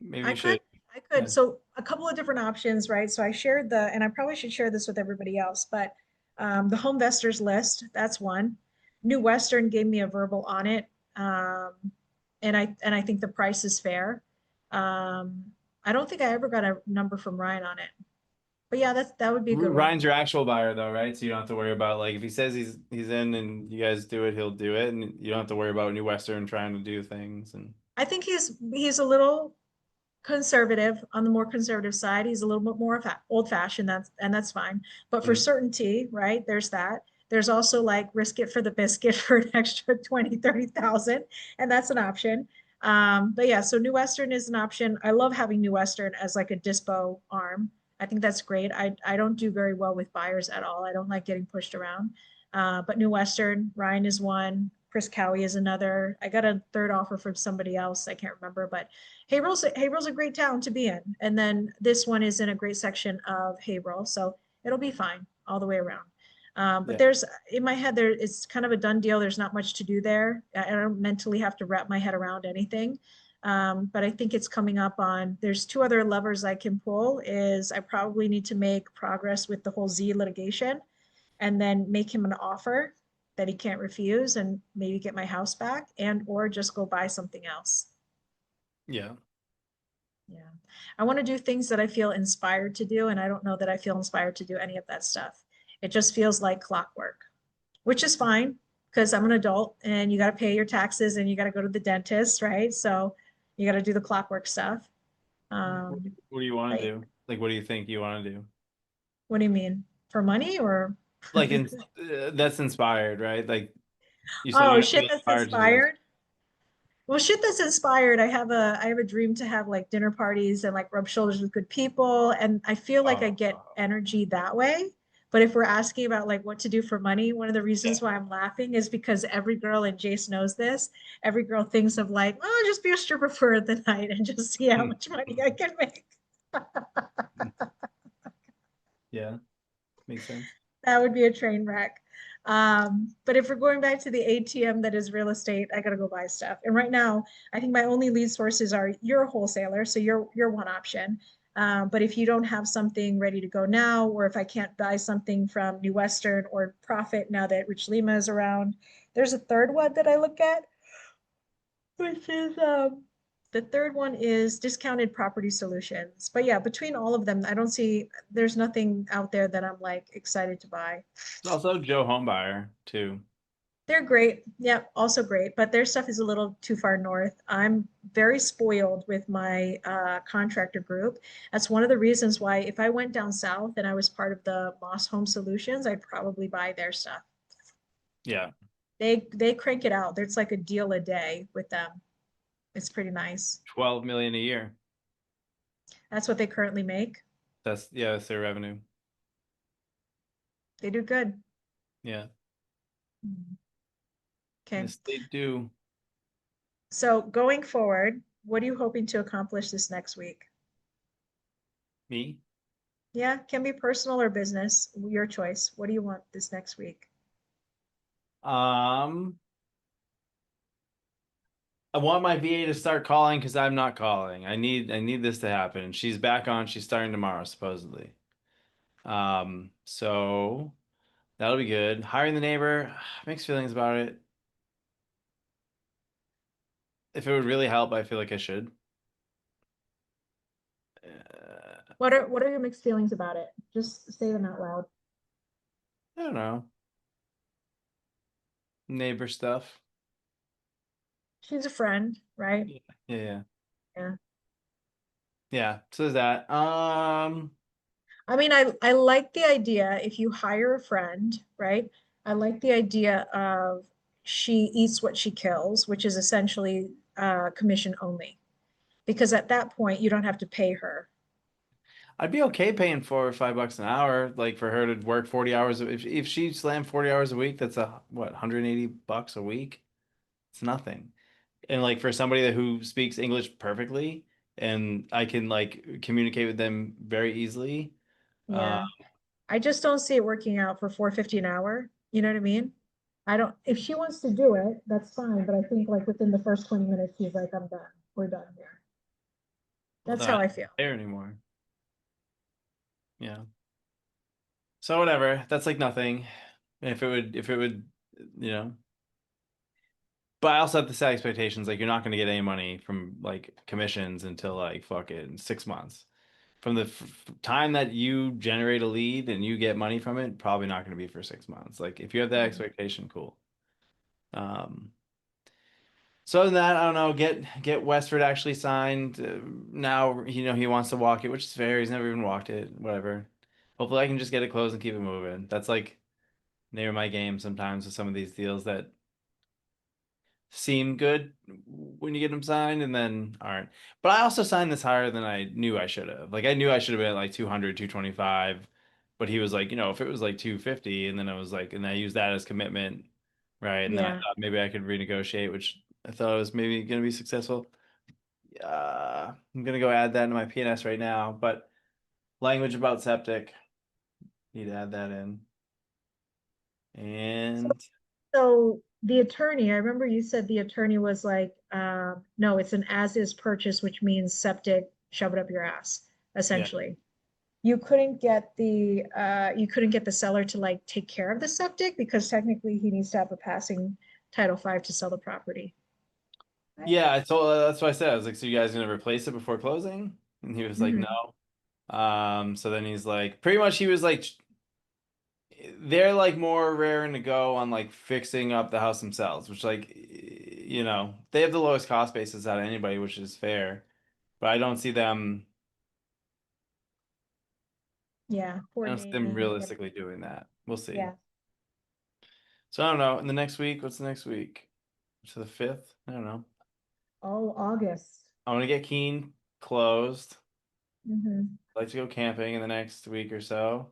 Maybe I you could, should. I could. Yeah. So a couple of different options, right? So I shared and I probably should share this with everybody else, but the home investors list, that's one. New Western gave me a verbal on it. Um, and I think the price is fair. Um, I don't think I ever got a number from Ryan on it. But yeah, that would be a good one. Ryan's your actual buyer though, right? So you don't have to worry about like if he says he's in and you guys do it, he'll do it, and you don't have to worry about New Western trying to do things and I think he's a little conservative on the more conservative side. He's a little bit more old fashioned. That's fine. But for Mhm. certainty, right? There's that. There's also like risk it for the biscuit for an extra 20, 30,000. And that's an option. But yeah, so New Western is an option. I love having New Western as like a dispo arm. I think that's great. I don't do very well with buyers at all. I don't like getting pushed around. But New Western, Ryan is one. Chris Cowie is another. I got a third offer from somebody else. I can't remember, but Haverhill's a great town to be in. And then this one is in a great section of Haverhill. So it'll be fine all the way around. But Yeah. there's in my head, it's kind of a done deal. There's not much to do there. I don't mentally have to wrap my head around anything. But I think it's coming up on, there's two other levers I can pull is I probably need to make progress with the whole Z litigation and then make him an offer that he can't refuse and maybe get my house back or just go buy something else. Yeah. Yeah. I want to do things that I feel inspired to do. And I don't know that I feel inspired to do any of that stuff. It just feels like clockwork, which is fine because I'm an adult and you got to pay your taxes and you got to go to the dentist, right? So you got to do the clockwork stuff. What do you want But to do? Like, what do you think you want to do? what do you mean? For money or? Like, that's inspired, right? Like, you said Oh, you're not shit really that's inspired to do this. inspired. Well, shit that's inspired. I have a dream to have like dinner parties and like rub shoulders with good people. And I feel like I get energy that way. But if we're asking about like what to do for money, one of the reasons why I'm laughing is because every girl, and Jace knows this, every girl thinks of like, oh, just be a stripper for the night and just see how much money I can make. Yeah, makes sense. That would be a train wreck. But if we're going back to the ATM that is real estate, I gotta go buy stuff. And right now, I think my only lead sources are you're a wholesaler, so you're one option. But if you don't have something ready to go now, or if I can't buy something from New Western or Profit now that Rich Lima is around, there's a third one that I look at, which is the third one is Discounted Property Solutions. But yeah, between all of them, I don't see there's nothing out there that I'm like excited to buy. It's also Joe Homebuyer too. They're great. Yeah, also great, but their stuff is a little too far north. I'm very spoiled with my contractor group. That's one of the reasons why if I went down south and I was part of the Moss Home Solutions, I'd probably buy their stuff. Yeah. They crank it out. There's like a deal a day with them. It's pretty nice. 12 million a year. That's what they currently make. That's their revenue. They do good. Yeah. Okay. Yes, they do. So going forward, what are you hoping to accomplish this next week? Me? Yeah, can be personal or business, your choice. What do you want this next week? I want my VA to start calling because I'm not calling. I need this to happen. She's back on. She's starting tomorrow, supposedly. So that'll be good. Hiring the neighbor, mixed feelings about it. If it would really help, I feel like I should. What are your mixed feelings about it? Just say them out loud. I don't know. Neighbor stuff. She's a friend, right? Yeah, yeah, Yeah. yeah. So there's that. I mean, I like the idea if you hire a friend, right? I like the idea of she eats what she kills, which is essentially commission only. Because at that point, you don't have to pay her. I'd be okay paying $4 or $5 an hour, like for her to work 40 hours. If she slammed 40 hours a week, that's what, $180 a week? It's nothing. And like for somebody who speaks English perfectly and I can like communicate with them very easily. Uh, Yeah. I just don't see it working out for 450 an hour. You know what I mean? I don't, if she wants to do it, that's fine, but I think like within the first 20 minutes, she's like, I'm done. We're done here. well, That's then how I I don't feel. care anymore. Yeah. So whatever. That's like nothing. If it would, you know. But I also have to set expectations. Like you're not going to get any money from like commissions until like fucking 6 months. From the time that you generate a lead and you get money from it, probably not going to be for 6 months. Like if you have that expectation, cool. Um, so other than that, I don't know. Get Westford actually signed. Now he wants to walk it, which is fair. He's never even walked it. Whatever. Hopefully, I can just get it closed and keep it moving. That's like near my game sometimes with some of these deals that seem good when you get them signed and then aren't. But I also signed this higher than I knew I should have. Like I knew I should have been at like 200, 225. But he was like, if it was like 250 and then I was like, and I used that as commitment, right? And then I Yeah. thought maybe I could renegotiate, which I thought was maybe going to be successful. I'm going to go add that into my PNS right now, but language about septic, need to add that in. And So the attorney, I remember you said the attorney was like, no, it's an as-is purchase, which means septic, shove it up your ass, yeah. essentially. You couldn't get the seller to like take care of the septic because technically he needs to have a passing Title 5 to sell the property. Right? Yeah, I told that's what I said. I was like, so you guys gonna replace it before closing? And he was like, Mhm. no. So then he's like, pretty much he was like, they're like more raring to go on like fixing up the house themselves, which like, they have the lowest cost basis out of anybody, which is fair. But Yeah, I don't see them coordinating and getting, realistically doing that. We'll see. yeah. So I don't know. In the next week, what's the next week? To the 5th? I don't know. Oh, August. I want to get Keene closed. Mhm. I'd like to go camping in the next week or so.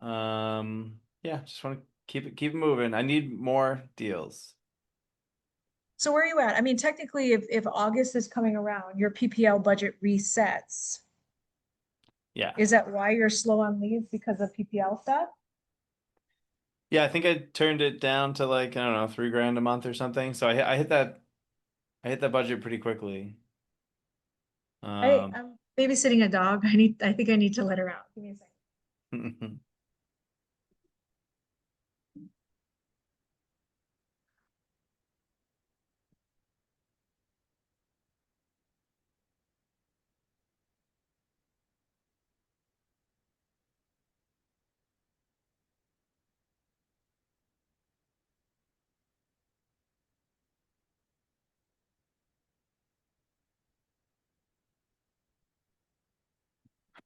Yeah, just want to keep it moving. I need more deals. So where are you at? I mean, technically, if August is coming around, your PPL budget resets. Yeah. Is that why you're slow on leads because of PPL stuff? Yeah, I think I turned it down to like, I don't know, $3,000 a month or something. So I hit that budget pretty quickly. I'm babysitting a dog. I think I need to let her out. Give me a second.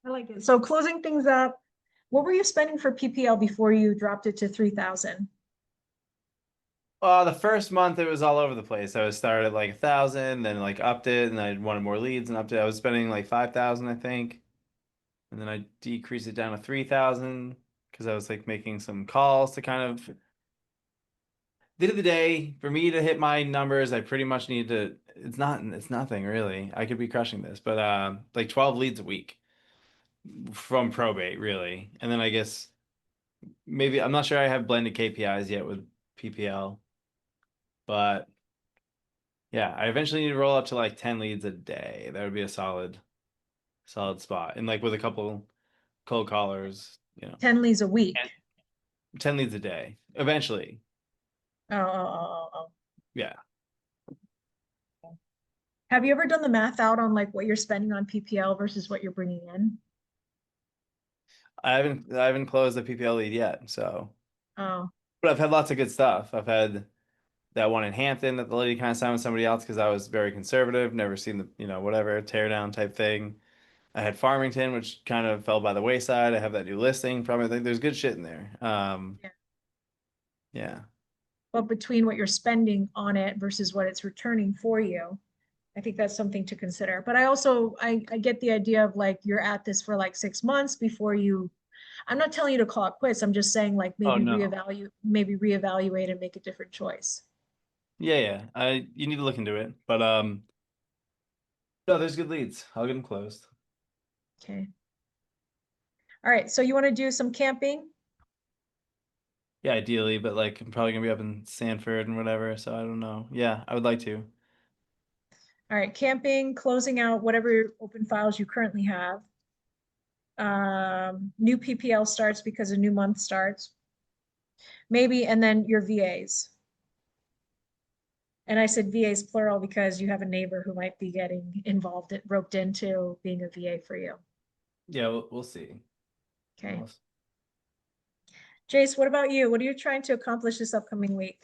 I like it. So closing things up, what were you spending for PPL before you dropped it to 3,000? The first month it was all over the place. I was started at like 1,000, then like upped it, and I wanted more leads and upped it. I was spending like 5,000, I think, and then I decreased it down to 3,000 because I was like making some calls to kind of. The end of the day, for me to hit my numbers, I pretty much need to. It's nothing really. I could be crushing this, but like 12 leads a week from probate, really, and then I guess maybe I'm not sure I have blended KPIs yet with PPL. But yeah, I eventually need to roll up to like 10 leads a day. That would be a solid spot. And like with a couple cold callers, 10 leads a week. And 10 leads a day. Eventually. Oh. Yeah. Have you ever done the math out on like what you're spending on PPL versus what you're bringing in? I haven't closed the PPL lead yet, so. Oh, But I've had lots of good stuff. I've had that one in Hampton that the lady kind of signed with somebody else because I was very conservative, never seen the, whatever, tear down type thing. I had Farmington, which kind of fell by the wayside. I have that new listing. Probably think there's good shit in there. Yeah. but between what you're spending on it versus what it's returning for you, I think that's something to consider. But I get the idea of like, you're at this for like 6 months before I'm not telling you to call it quits. I'm just saying like Oh, maybe no. reevaluate and make a different choice. Yeah. You need to look into it. But no, there's good leads. I'll get them closed. Okay. All right. So you want to do some camping? Yeah, ideally, but like I'm probably gonna be up in Sanford and whatever, so I don't know. Yeah, I would like to. All right. Camping, closing out whatever open files you currently have. New PPL starts because a new month starts. Maybe, and then your VAs. And I said VAs plural because you have a neighbor who might be getting roped into being a VA for you. Yeah, we'll see. Okay. Jace, what about you? What are you trying to accomplish this upcoming week?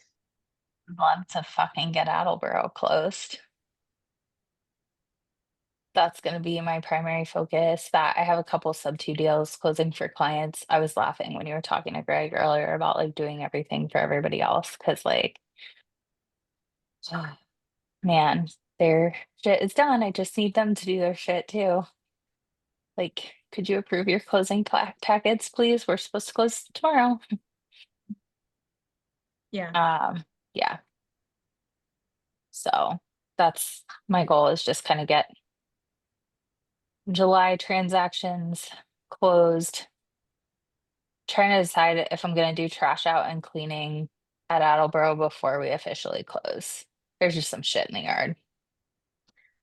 Want to fucking get Attleboro closed. That's going to be my primary focus. That I have a couple sub 2 deals closing for clients. I was laughing when you were talking to Greg earlier about like doing everything for everybody else because like, man, their shit is done. I just need them to do their shit too. Like, could you approve your closing packets, please? We're supposed to close tomorrow. Yeah. Yeah. So that's my goal is just kind of get July transactions closed. Trying to decide if I'm going to do trash out and cleaning at Attleboro before we officially close. There's just some shit in the yard.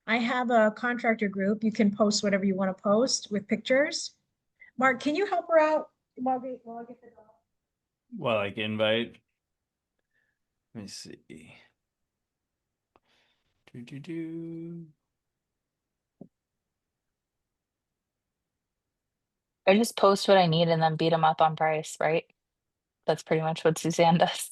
I have a contractor group. You can post whatever you want to post with pictures. Mark, can you help her out while I get the dog? Well, like invite. Let me see. Do. I just post what I need and then beat them up on price, right? That's pretty much what Suzanne does.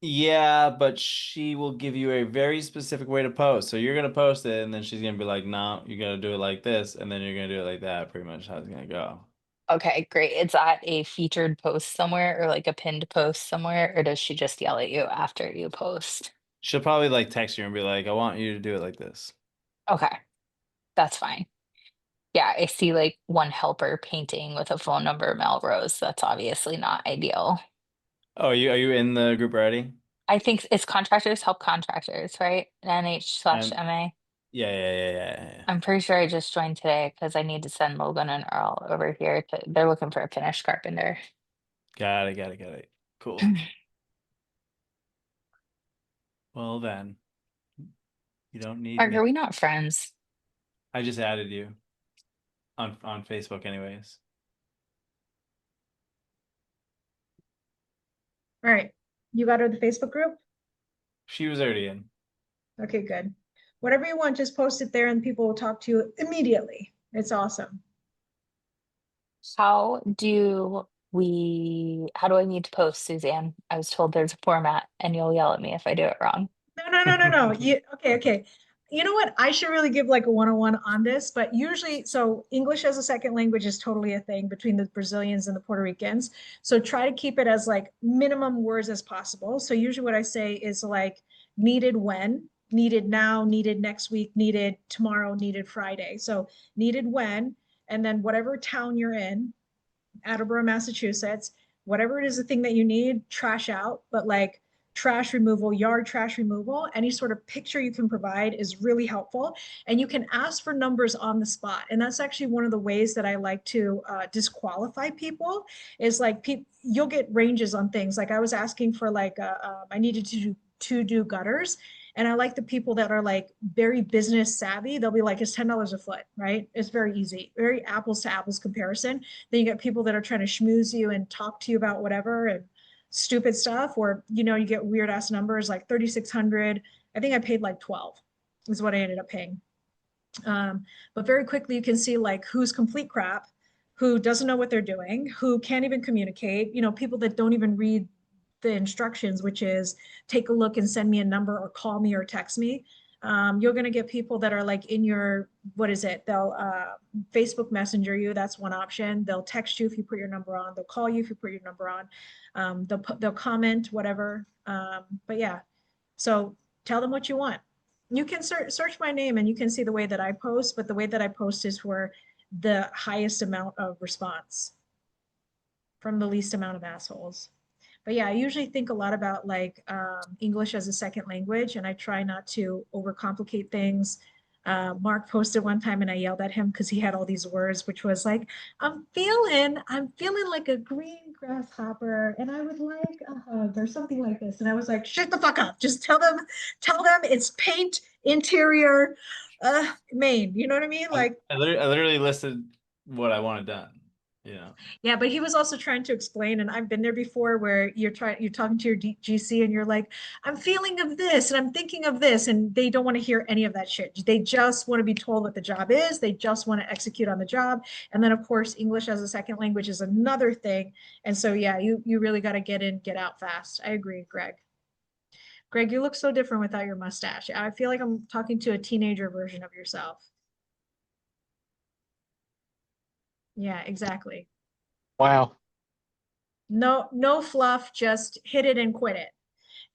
Yeah, but she will give you a very specific way to post. So you're gonna post it, and then she's gonna be like, "No, you gotta do it like this," and then you're gonna do it like that. Pretty much how it's gonna go. Okay, great. It's at a featured post somewhere or like a pinned post somewhere, or does she just yell at you after you post? She'll probably like text you and be like, "I want you to do it like this." Okay, that's fine. Yeah, I see like one helper painting with a phone number, Melrose. That's obviously not ideal. Oh, are you in the group already? I think it's contractors help contractors, right? NH/MA. Yeah. I'm pretty sure I just joined today because I need to send Logan and Earl over here they're looking for a finished carpenter. Got it. Cool. Well then, you don't need Mark, me. are we not friends? I just added you on Facebook, anyways. All right. You got her the Facebook group? She was already in. Okay, good. Whatever you want, just post it there and people will talk to you immediately. It's awesome. How do I need to post, Suzanne? I was told there's a format and you'll yell at me if I do it wrong. No. Okay. you know what? I should really give like a one-on-one on this, but usually, so English as a second language is totally a thing between the Brazilians and the Puerto Ricans. So try to keep it as like minimum words as possible. So usually what I say is like needed when, needed now, needed next week, needed tomorrow, needed Friday. So needed when, and then whatever town you're in, Attleboro, Massachusetts, whatever it is, the thing that you need, trash out, but like trash removal, yard trash removal, any sort of picture you can provide is really helpful. And you can ask for numbers on the spot. And that's actually one of the ways that I like to disqualify people is like you'll get ranges on things. Like I was asking for like, I needed to do gutters. And I like the people that are like very business savvy. They'll be like, it's $10 a foot, right? It's very easy, very apples to apples comparison. Then you get people that are trying to schmooze you and talk to you about whatever and stupid stuff, or you get weird ass numbers like 3,600. I think I paid like 12 is what I ended up paying. But very quickly you can see like who's complete crap, who doesn't know what they're doing, who can't even communicate, people that don't even read the instructions, which is take a look and send me a number or call me or text me. You're going to get people that are like in your, what is it? They'll Facebook Messenger you. That's one option. They'll text you if you put your number on. They'll call you if you put your number on. They'll comment, whatever. But yeah, so tell them what you want. You can search my name and you can see the way that I post, but the way that I post is for the highest amount of response from the least amount of assholes. But yeah, I usually think a lot about like English as a second language, and I try not to overcomplicate things. Mark posted one time and I yelled at him because he had all these words, which was like, I'm feeling like a green grasshopper and I would like a hug or something like this. And I was like, shut the fuck up. Just tell them it's paint, interior, Maine. You know what I mean? Like, I literally listed what I wanted done. Yeah, but he was also trying to explain, and I've been there before where you're talking to your GC and you're like, I'm feeling of this and I'm thinking of this, and they don't want to hear any of that shit. They just want to be told what the job is. They just want to execute on the job. And then of course, English as a second language is another thing. And so yeah, you really got to get in, get out fast. I agree, Greg. Greg, you look so different without your mustache. I feel like I'm talking to a teenager version of yourself. Yeah, exactly. Wow. No fluff, just hit it and quit it.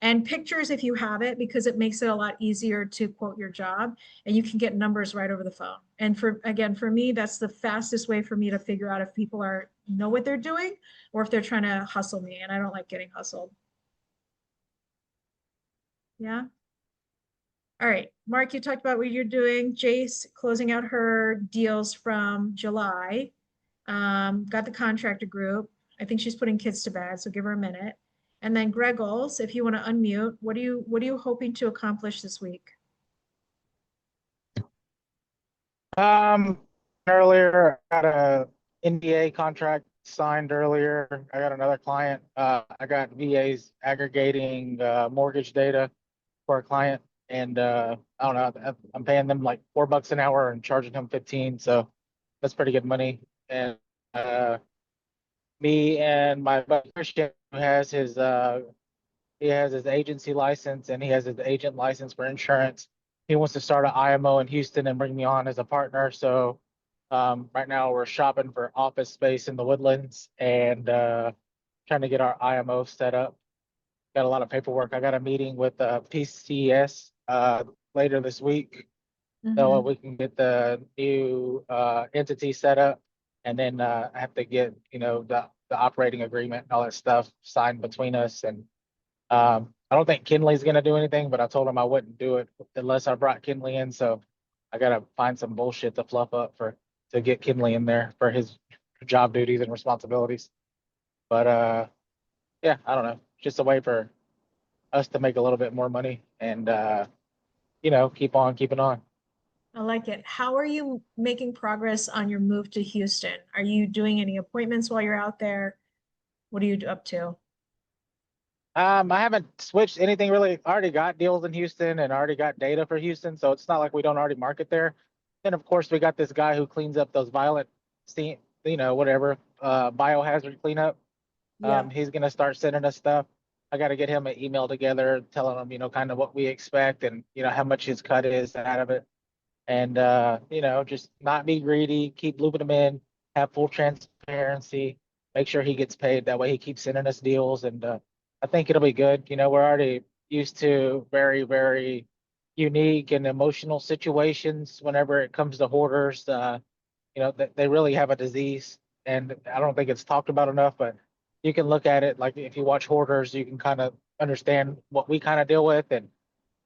And pictures if you have it, because it makes it a lot easier to quote your job and you can get numbers right over the phone. And for me, that's the fastest way for me to figure out if people know what they're doing or if they're trying to hustle me, and I don't like getting hustled. Yeah. All right, Mark, you talked about what you're doing. Jace closing out her deals from July. Got the contractor group. I think she's putting kids to bed, so give her a minute. And then Greggles, if you want to unmute, what are you hoping to accomplish this week? Earlier I got a NDA contract signed earlier. I got another client. I got VAs aggregating mortgage data for a client, and I don't know, I'm paying them like $4 an hour and charging them 15, so that's pretty good money. And me and my buddy Christian, who has his he has his agency license and he has his agent license for insurance. He wants to start an IMO in Houston and bring me on as a partner. So right now we're shopping for office space in the Woodlands and trying to get our IMO set up. Got a lot of paperwork. I got a meeting with PCS later this week, so we can get the new entity set up, and then I have to get the operating agreement and all that stuff signed between us. And I don't think Kinley's gonna do anything, but I told him I wouldn't do it unless I brought Kinley in. So I gotta find some bullshit to fluff up to get Kinley in there for his job duties and responsibilities. But yeah, I don't know. Just a way for us to make a little bit more money and keep on keeping on. I like it. How are you making progress on your move to Houston? Are you doing any appointments while you're out there? What are you up to? I haven't switched anything really. I already got deals in Houston and already got data for Houston, so it's not like we don't already market there. And of course, we got this guy who cleans up those violent, whatever biohazard cleanup. Yeah. He's gonna start sending us stuff. I got to get him an email together telling him, kind of what we expect and, how much his cut is out of it. And, just not be greedy, keep looping him in, have full transparency, make sure he gets paid. That way he keeps sending us deals. And I think it'll be good. We're already used to very, very unique and emotional situations whenever it comes to hoarders. They really have a disease, and I don't think it's talked about enough, but you can look at it like if you watch hoarders, you can kind of understand what we kind of deal with. And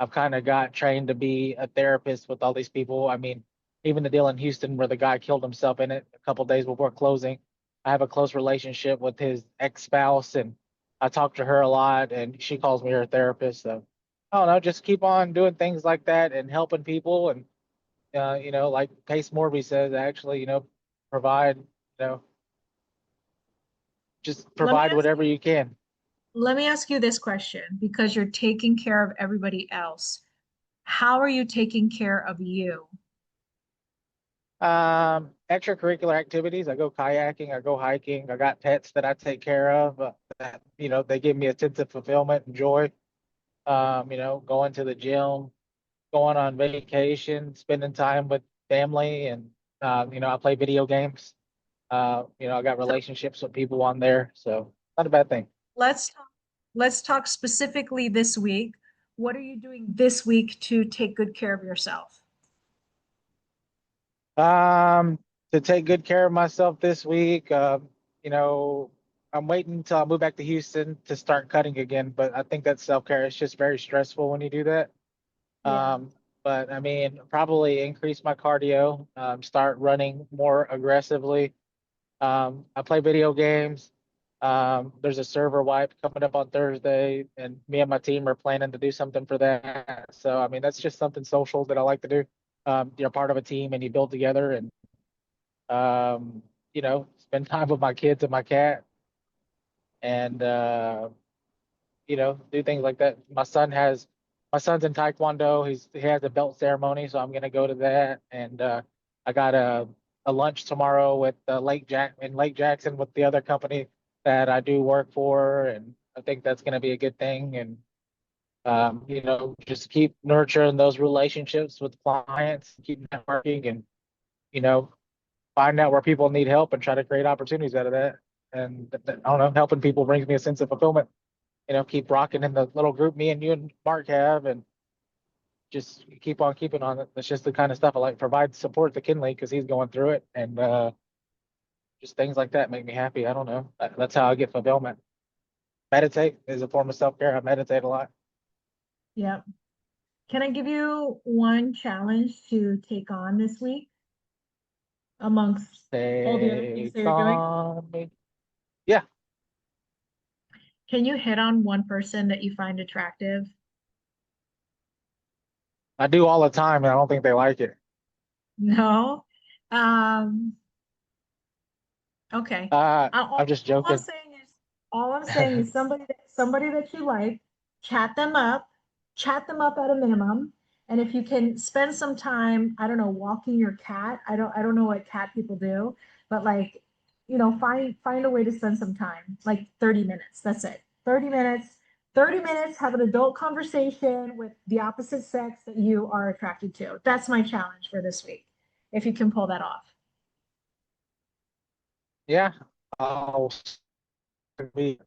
I've kind of got trained to be a therapist with all these people. I mean, even the deal in Houston where the guy killed himself in it a couple days before closing, I have a close relationship with his ex-spouse, and I talk to her a lot, and she calls me her therapist. So I don't know, just keep on doing things like that and helping people. And like Pace Morby says, actually, provide, just Let me provide ask whatever you, you can. let me ask you this question, because you're taking care of everybody else. How are you taking care of you? Extracurricular activities. I go kayaking, I go hiking. I got pets that I take care of. That, they give me a sense of fulfillment and joy. Going to the gym, going on vacation, spending time with family, and I play video games. I got So relationships with people on there, so not a bad thing. let's talk specifically this week. What are you doing this week to take good care of yourself? To take good care of myself this week, you know, I'm waiting until I move back to Houston to start cutting again, but I think that's self-care. It's just very stressful when you do that. Yeah. But I mean, probably increase my cardio, start running more aggressively. I play video games. There's a server wipe coming up on Thursday, and me and my team are planning to do something for that. So, I mean, that's just something social that I like to do. You're part of a team and you build together, and spend time with my kids and my cat, and do things like that. My son's in Taekwondo. He has a belt ceremony, so I'm gonna go to that. And I got a lunch tomorrow with Lake Jackson with the other company that I do work for, and I think that's gonna be a good thing. And just keep nurturing those relationships with clients, keep networking, and you know, find out where people need help and try to create opportunities out of that. And I don't know, helping people brings me a sense of fulfillment. Keep rocking in the little group me and you and Mark have, and just keep on keeping on it. That's just the kind of stuff I like. Provide support to Kinley because he's going through it, and just things like that make me happy. I don't know. That's how I get fulfillment. Meditate is a form of self-care. I meditate a lot. Yeah. Can I give you one challenge to take on this week amongst all the other things that Take you're doing? on me. Yeah, Can you hit on one person that you find attractive? I do all the time, and I don't think they like it. No? Um, okay. I'm just joking. All I'm saying is somebody that you like, chat them up at a minimum. And if you can spend some time, I don't know, walking your cat. I don't know what cat people do, but like, find a way to spend some time, like 30 minutes. That's it. 30 minutes. 30 minutes, have an adult conversation with the opposite sex that you are attracted to. That's my challenge for this week. If you can pull that off. Yeah, I'll be.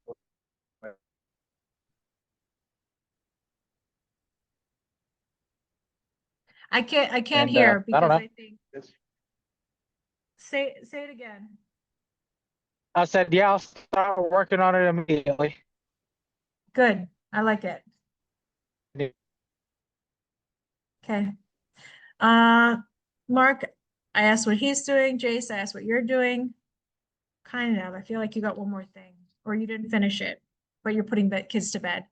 I can't And hear I don't because know. I think say it again. I said, yeah, I'll start working on it immediately. Good. I like it. Okay. Mark, I asked what he's doing. Jace, I asked what you're doing. Kind of. I feel like you got one more thing, or you didn't finish it, but you're putting the kids to bed.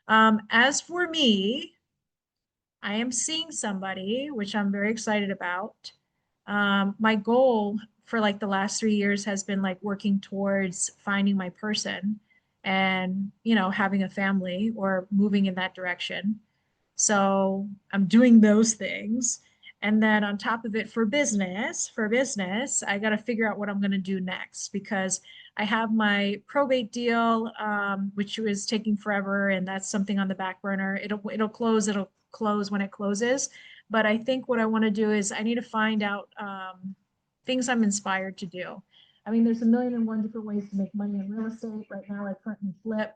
As for me, I am seeing somebody, which I'm very excited about. My goal for like the last 3 years has been like working towards finding my person and, having a family or moving in that direction. So I'm doing those things. And then on top of it, for business, I got to figure out what I'm going to do next because I have my probate deal, which was taking forever, and that's something on the back burner. It'll close when it closes. But I think what I want to do is I need to find out things I'm inspired to do. I mean, there's a million and one different ways to make money in real estate. Right now, I currently flip.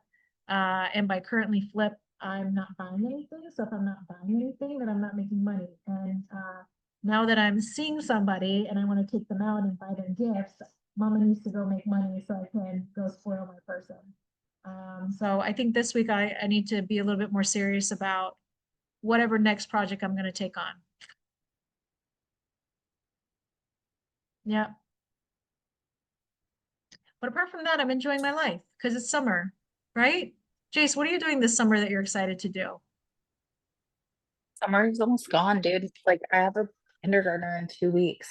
And by currently flip, I'm not buying anything. So if I'm not buying anything, then I'm not making money. And now that I'm seeing somebody and I want to take them out and buy them gifts, mama needs to go make money so I can go spoil my person. So I think this week I need to be a little bit more serious about whatever next project I'm going to take on. Yeah. But apart from that, I'm enjoying my life because it's summer, right? Jace, what are you doing this summer that you're excited to do? Summer's almost gone, dude. Like I have a kindergartner in 2 weeks.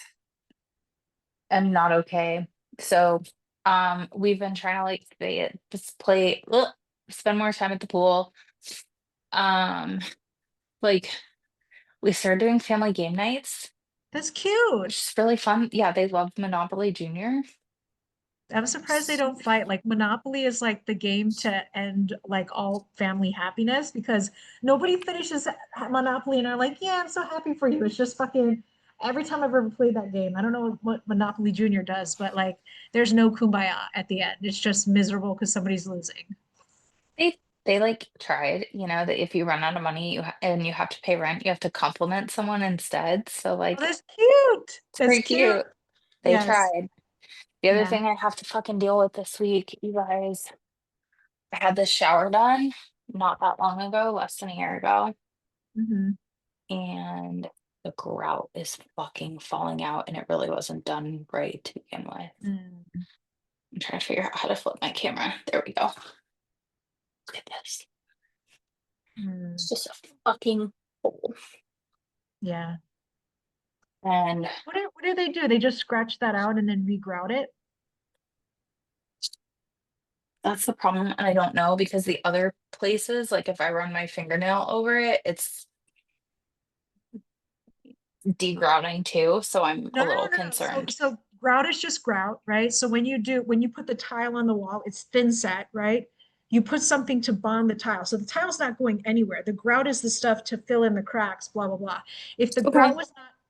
I'm not okay. So, we've been trying to like just play, spend more time at the pool. Um, like we started doing family game nights, That's cute. which is really fun. Yeah, they love Monopoly Junior. I'm surprised they don't fight. Like Monopoly is like the game to end like all family happiness because nobody finishes Monopoly and are like, yeah, I'm so happy for you. It's just fucking every time I've ever played that game. I don't know what Monopoly Junior does, but like there's no kumbaya at the end. It's just miserable because somebody's losing. They like tried, that if you run out of money, and you have to pay rent, you have to compliment someone instead. So Oh, like that's cute. it's That's pretty cute. cute. They Yes. tried. The other Yeah. thing I have to fucking deal with this week, you guys, I had this shower done not that long ago, less than a year ago, Mhm. and the grout is fucking falling out, and it really wasn't done right to begin with. Mm. I'm trying to figure out how to flip my camera. There we go. Look at this. Mm. It's just a fucking hole. Yeah. And What do they do? They just scratch that out and then regrout it? that's the problem. And I don't know because the other places, like if I run my fingernail over it, it's degrouting too. So I'm No, a no, little no, no. So, concerned. so grout is just grout, right? So when you put the tile on the wall, it's thin set, right? You put something to bond the tile. So the tile's not going anywhere. The grout is the stuff to fill in the cracks, blah, blah, blah. Okay.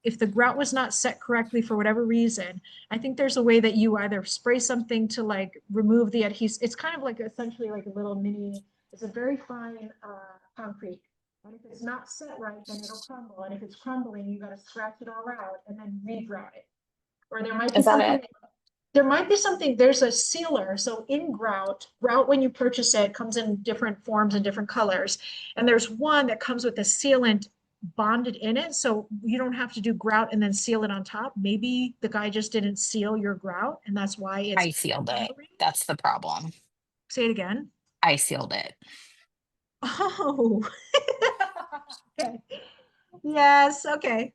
If the grout was not set correctly for whatever reason, I think there's a way that you either spray something to like remove the adhesive. It's kind of like essentially like a little mini, it's a very fine concrete. And if it's not set right, then it'll crumble. And if it's crumbling, you gotta scratch it all out and then regrout it. Or Is that it? There's a sealer. So in grout when you purchase it comes in different forms and different colors. And there's one that comes with a sealant bonded in it. So you don't have to do grout and then seal it on top. Maybe the guy just didn't seal your grout and that's why it's I sealed it. crumbling. That's the problem. Say it again. I sealed it. Oh, okay. Yes, okay.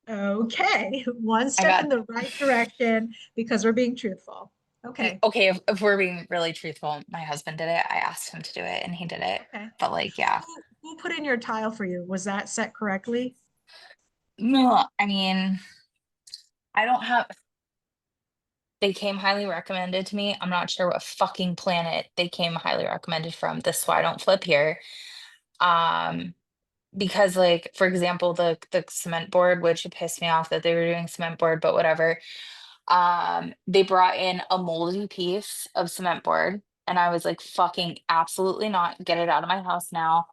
Okay, one I step got in the right direction because we're being truthful. Okay, okay. If we're being really truthful, my husband did it. I asked him to do it and he did it. okay. But like, yeah. Who put in your tile for you? Was that set correctly? No, I mean, I don't have they came highly recommended to me. I'm not sure what fucking planet they came highly recommended from. This is why I don't flip here. Um, because like for example, the cement board, which it pissed me off that they were doing cement board, but whatever. They brought in a moldy piece of cement board, and I was like, fucking absolutely not. Get it out of my house now.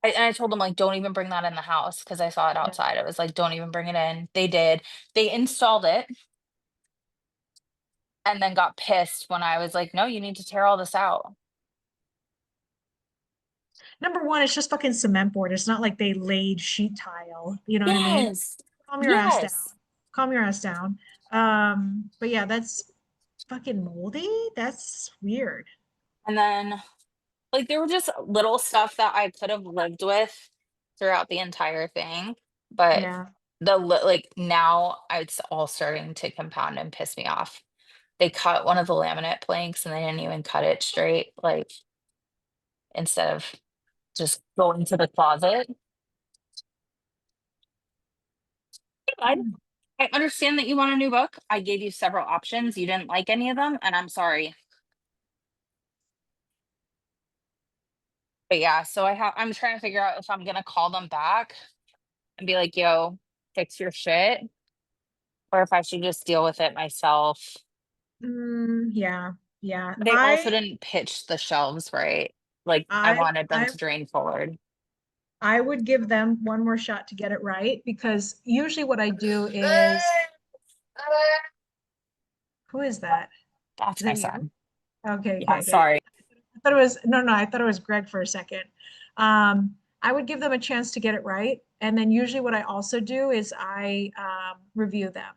And I told them like, don't even bring that in the house because I saw it Yeah. outside. I was like, don't even bring it in. They did. They installed it and then got pissed when I was like, no, you need to tear all this out. Number one, it's just fucking cement board. It's not like they laid sheet tile. You know what I mean? Yes. Calm your ass down. Yes. Calm your ass down. But yeah, that's fucking moldy. That's weird. And then like there were just little stuff that I could have lived with throughout the entire thing, but Yeah. like now it's all starting to compound and piss me off. They cut one of the laminate planks and they didn't even cut it straight, like instead of just going to the closet. I, Mm. I understand that you want a new book. I gave you several options. You didn't like any of them, and I'm sorry. But yeah, so I'm trying to figure out if I'm gonna call them back and be like, yo, fix your shit, or if I should just deal with it myself. Yeah, yeah. They also didn't pitch the shelves right. Like I wanted them I to drain forward. I would give them one more shot to get it right, because usually what I do is, who is that? That's Is my that you? son. Okay, Yeah, okay, okay. sorry. I thought it was, no, I thought it was Greg for a second. I would give them a chance to get it right. And then usually what I also do is I review them.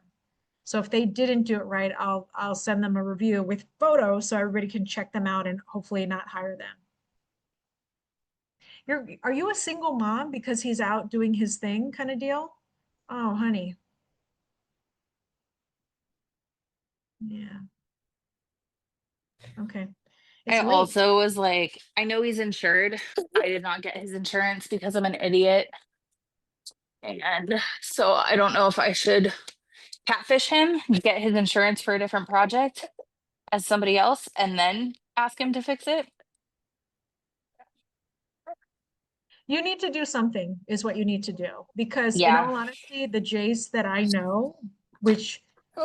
So if they didn't do it right, I'll send them a review with photos so everybody can check them out and hopefully not hire them. Are you a single mom because he's out doing his thing kind of deal? Oh, honey. Yeah. Okay. I It's late. also was like, I know he's insured. I did not get his insurance because I'm an idiot. And so I don't know if I should catfish him, get his insurance for a different project as somebody else, and then ask him to fix it. You need to do something is what you need to do, because in Yeah. all honesty, the Jays that I know, which,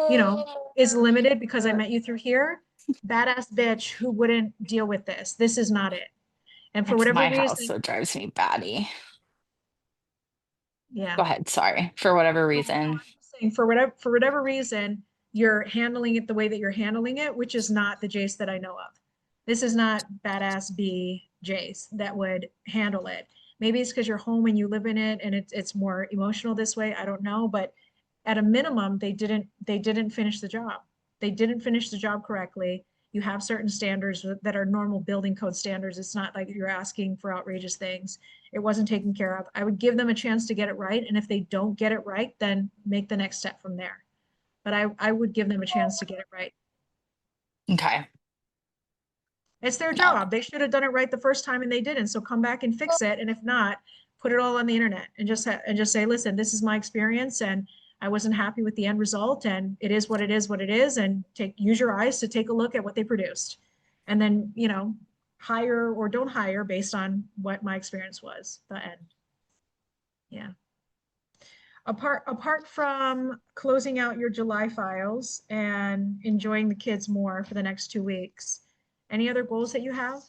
you know, is limited because I met you through here, badass bitch who wouldn't deal with this. This is not it. And for It's whatever my house, so reason, it drives me batty. yeah. Go ahead, sorry. For whatever No, reason. I'm just saying, for whatever reason, you're handling it the way that you're handling it, which is not the Jace that I know of. This is not badass B Jace that would handle it. Maybe it's because you're home and you live in it and it's more emotional this way. I don't know, but at a minimum, they didn't finish the job. They didn't finish the job correctly. You have certain standards that are normal building code standards. It's not like you're asking for outrageous things. It wasn't taken care of. I would give them a chance to get it right. And if they don't get it right, then make the next step from there. But I would give them a chance to get it right. Okay. It's their No. job. They should have done it right the first time and they didn't. So come back and fix it. And if not, put it all on the internet and just say, listen, this is my experience and I wasn't happy with the end result, and it is what it is, and use your eyes to take a look at what they produced. And then, hire or don't hire based on what my experience was, the end. Yeah. Apart from closing out your July files and enjoying the kids more for the next 2 weeks, any other goals that you have?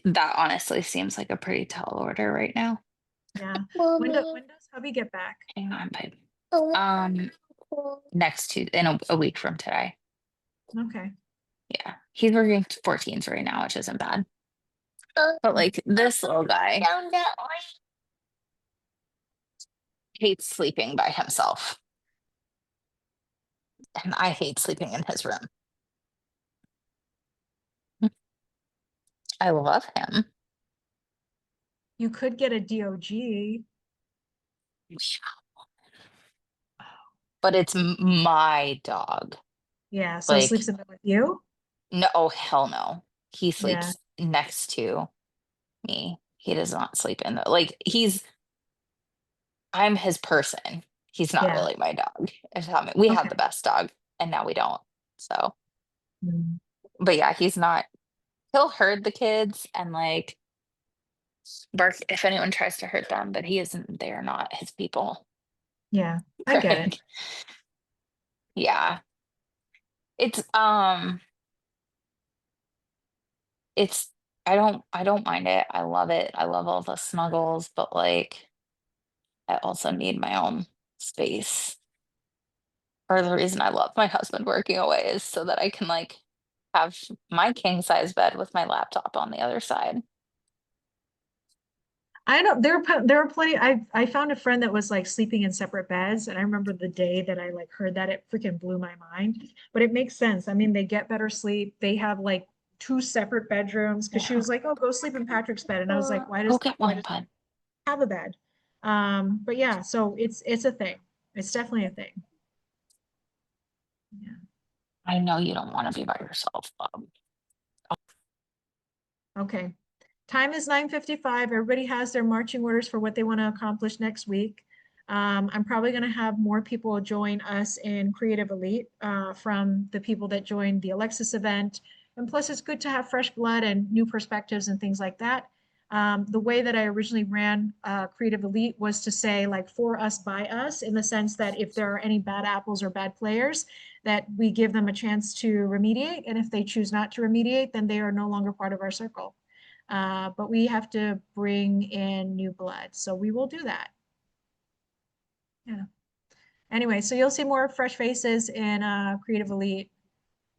That honestly seems like a pretty tall order right now. Yeah. When does hubby get back? Hang on, babe. Next Tuesday, in a week from today. Okay. Yeah, he's working 14s right now, which isn't bad. But like this little guy hates sleeping by himself. And I hate sleeping in his room. I love him. You could get a DOG. But it's my dog. Yeah, so Like, sleeps in bed with you? no, oh hell no. He Yeah. sleeps next to me. He does not sleep in the I'm his person. He's not Yeah. really my dog. We had Okay. the best dog and now we don't. So, Mm. but yeah, he'll herd the kids and like bark if anyone tries to hurt them, but they are not his people. Yeah, I get it. Like, yeah. It's I don't mind it. I love it. I love all the snuggles, but like I also need my own space. Part of the reason I love my husband working away is so that I can like have my king size bed with my laptop on the other side. I know there are plenty. I found a friend that was like sleeping in separate beds, and I remember the day that I like heard that, it freaking blew my mind. But it makes sense. I mean, they get better sleep. They have like 2 separate bedrooms, because she was like, "Oh, go sleep in Patrick's bed," and I was like, "Why Go get one, does bud. have a bed?" But yeah, so it's a thing. It's definitely a thing. Yeah. I know you don't want to be by yourself, Bob. Okay. Time is 9:55. Everybody has their marching orders for what they want to accomplish next week. I'm probably going to have more people join us in Creative Elite from the people that joined the Alexis event. And plus, it's good to have fresh blood and new perspectives and things like that. The way that I originally ran Creative Elite was to say like for us, by us, in the sense that if there are any bad apples or bad players, that we give them a chance to remediate. And if they choose not to remediate, then they are no longer part of our circle. But we have to bring in new blood. So we will do that. Yeah. Anyway, so you'll see more fresh faces in Creative Elite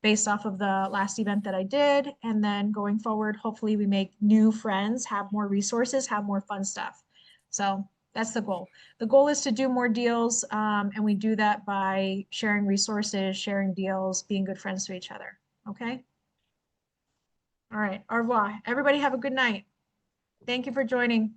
based off of the last event that I did. And then going forward, hopefully we make new friends, have more resources, have more fun stuff. So that's the goal. The goal is to do more deals. And we do that by sharing resources, sharing deals, being good friends to each other. Okay. All right. Au revoir. Everybody have a good night. Thank you for joining.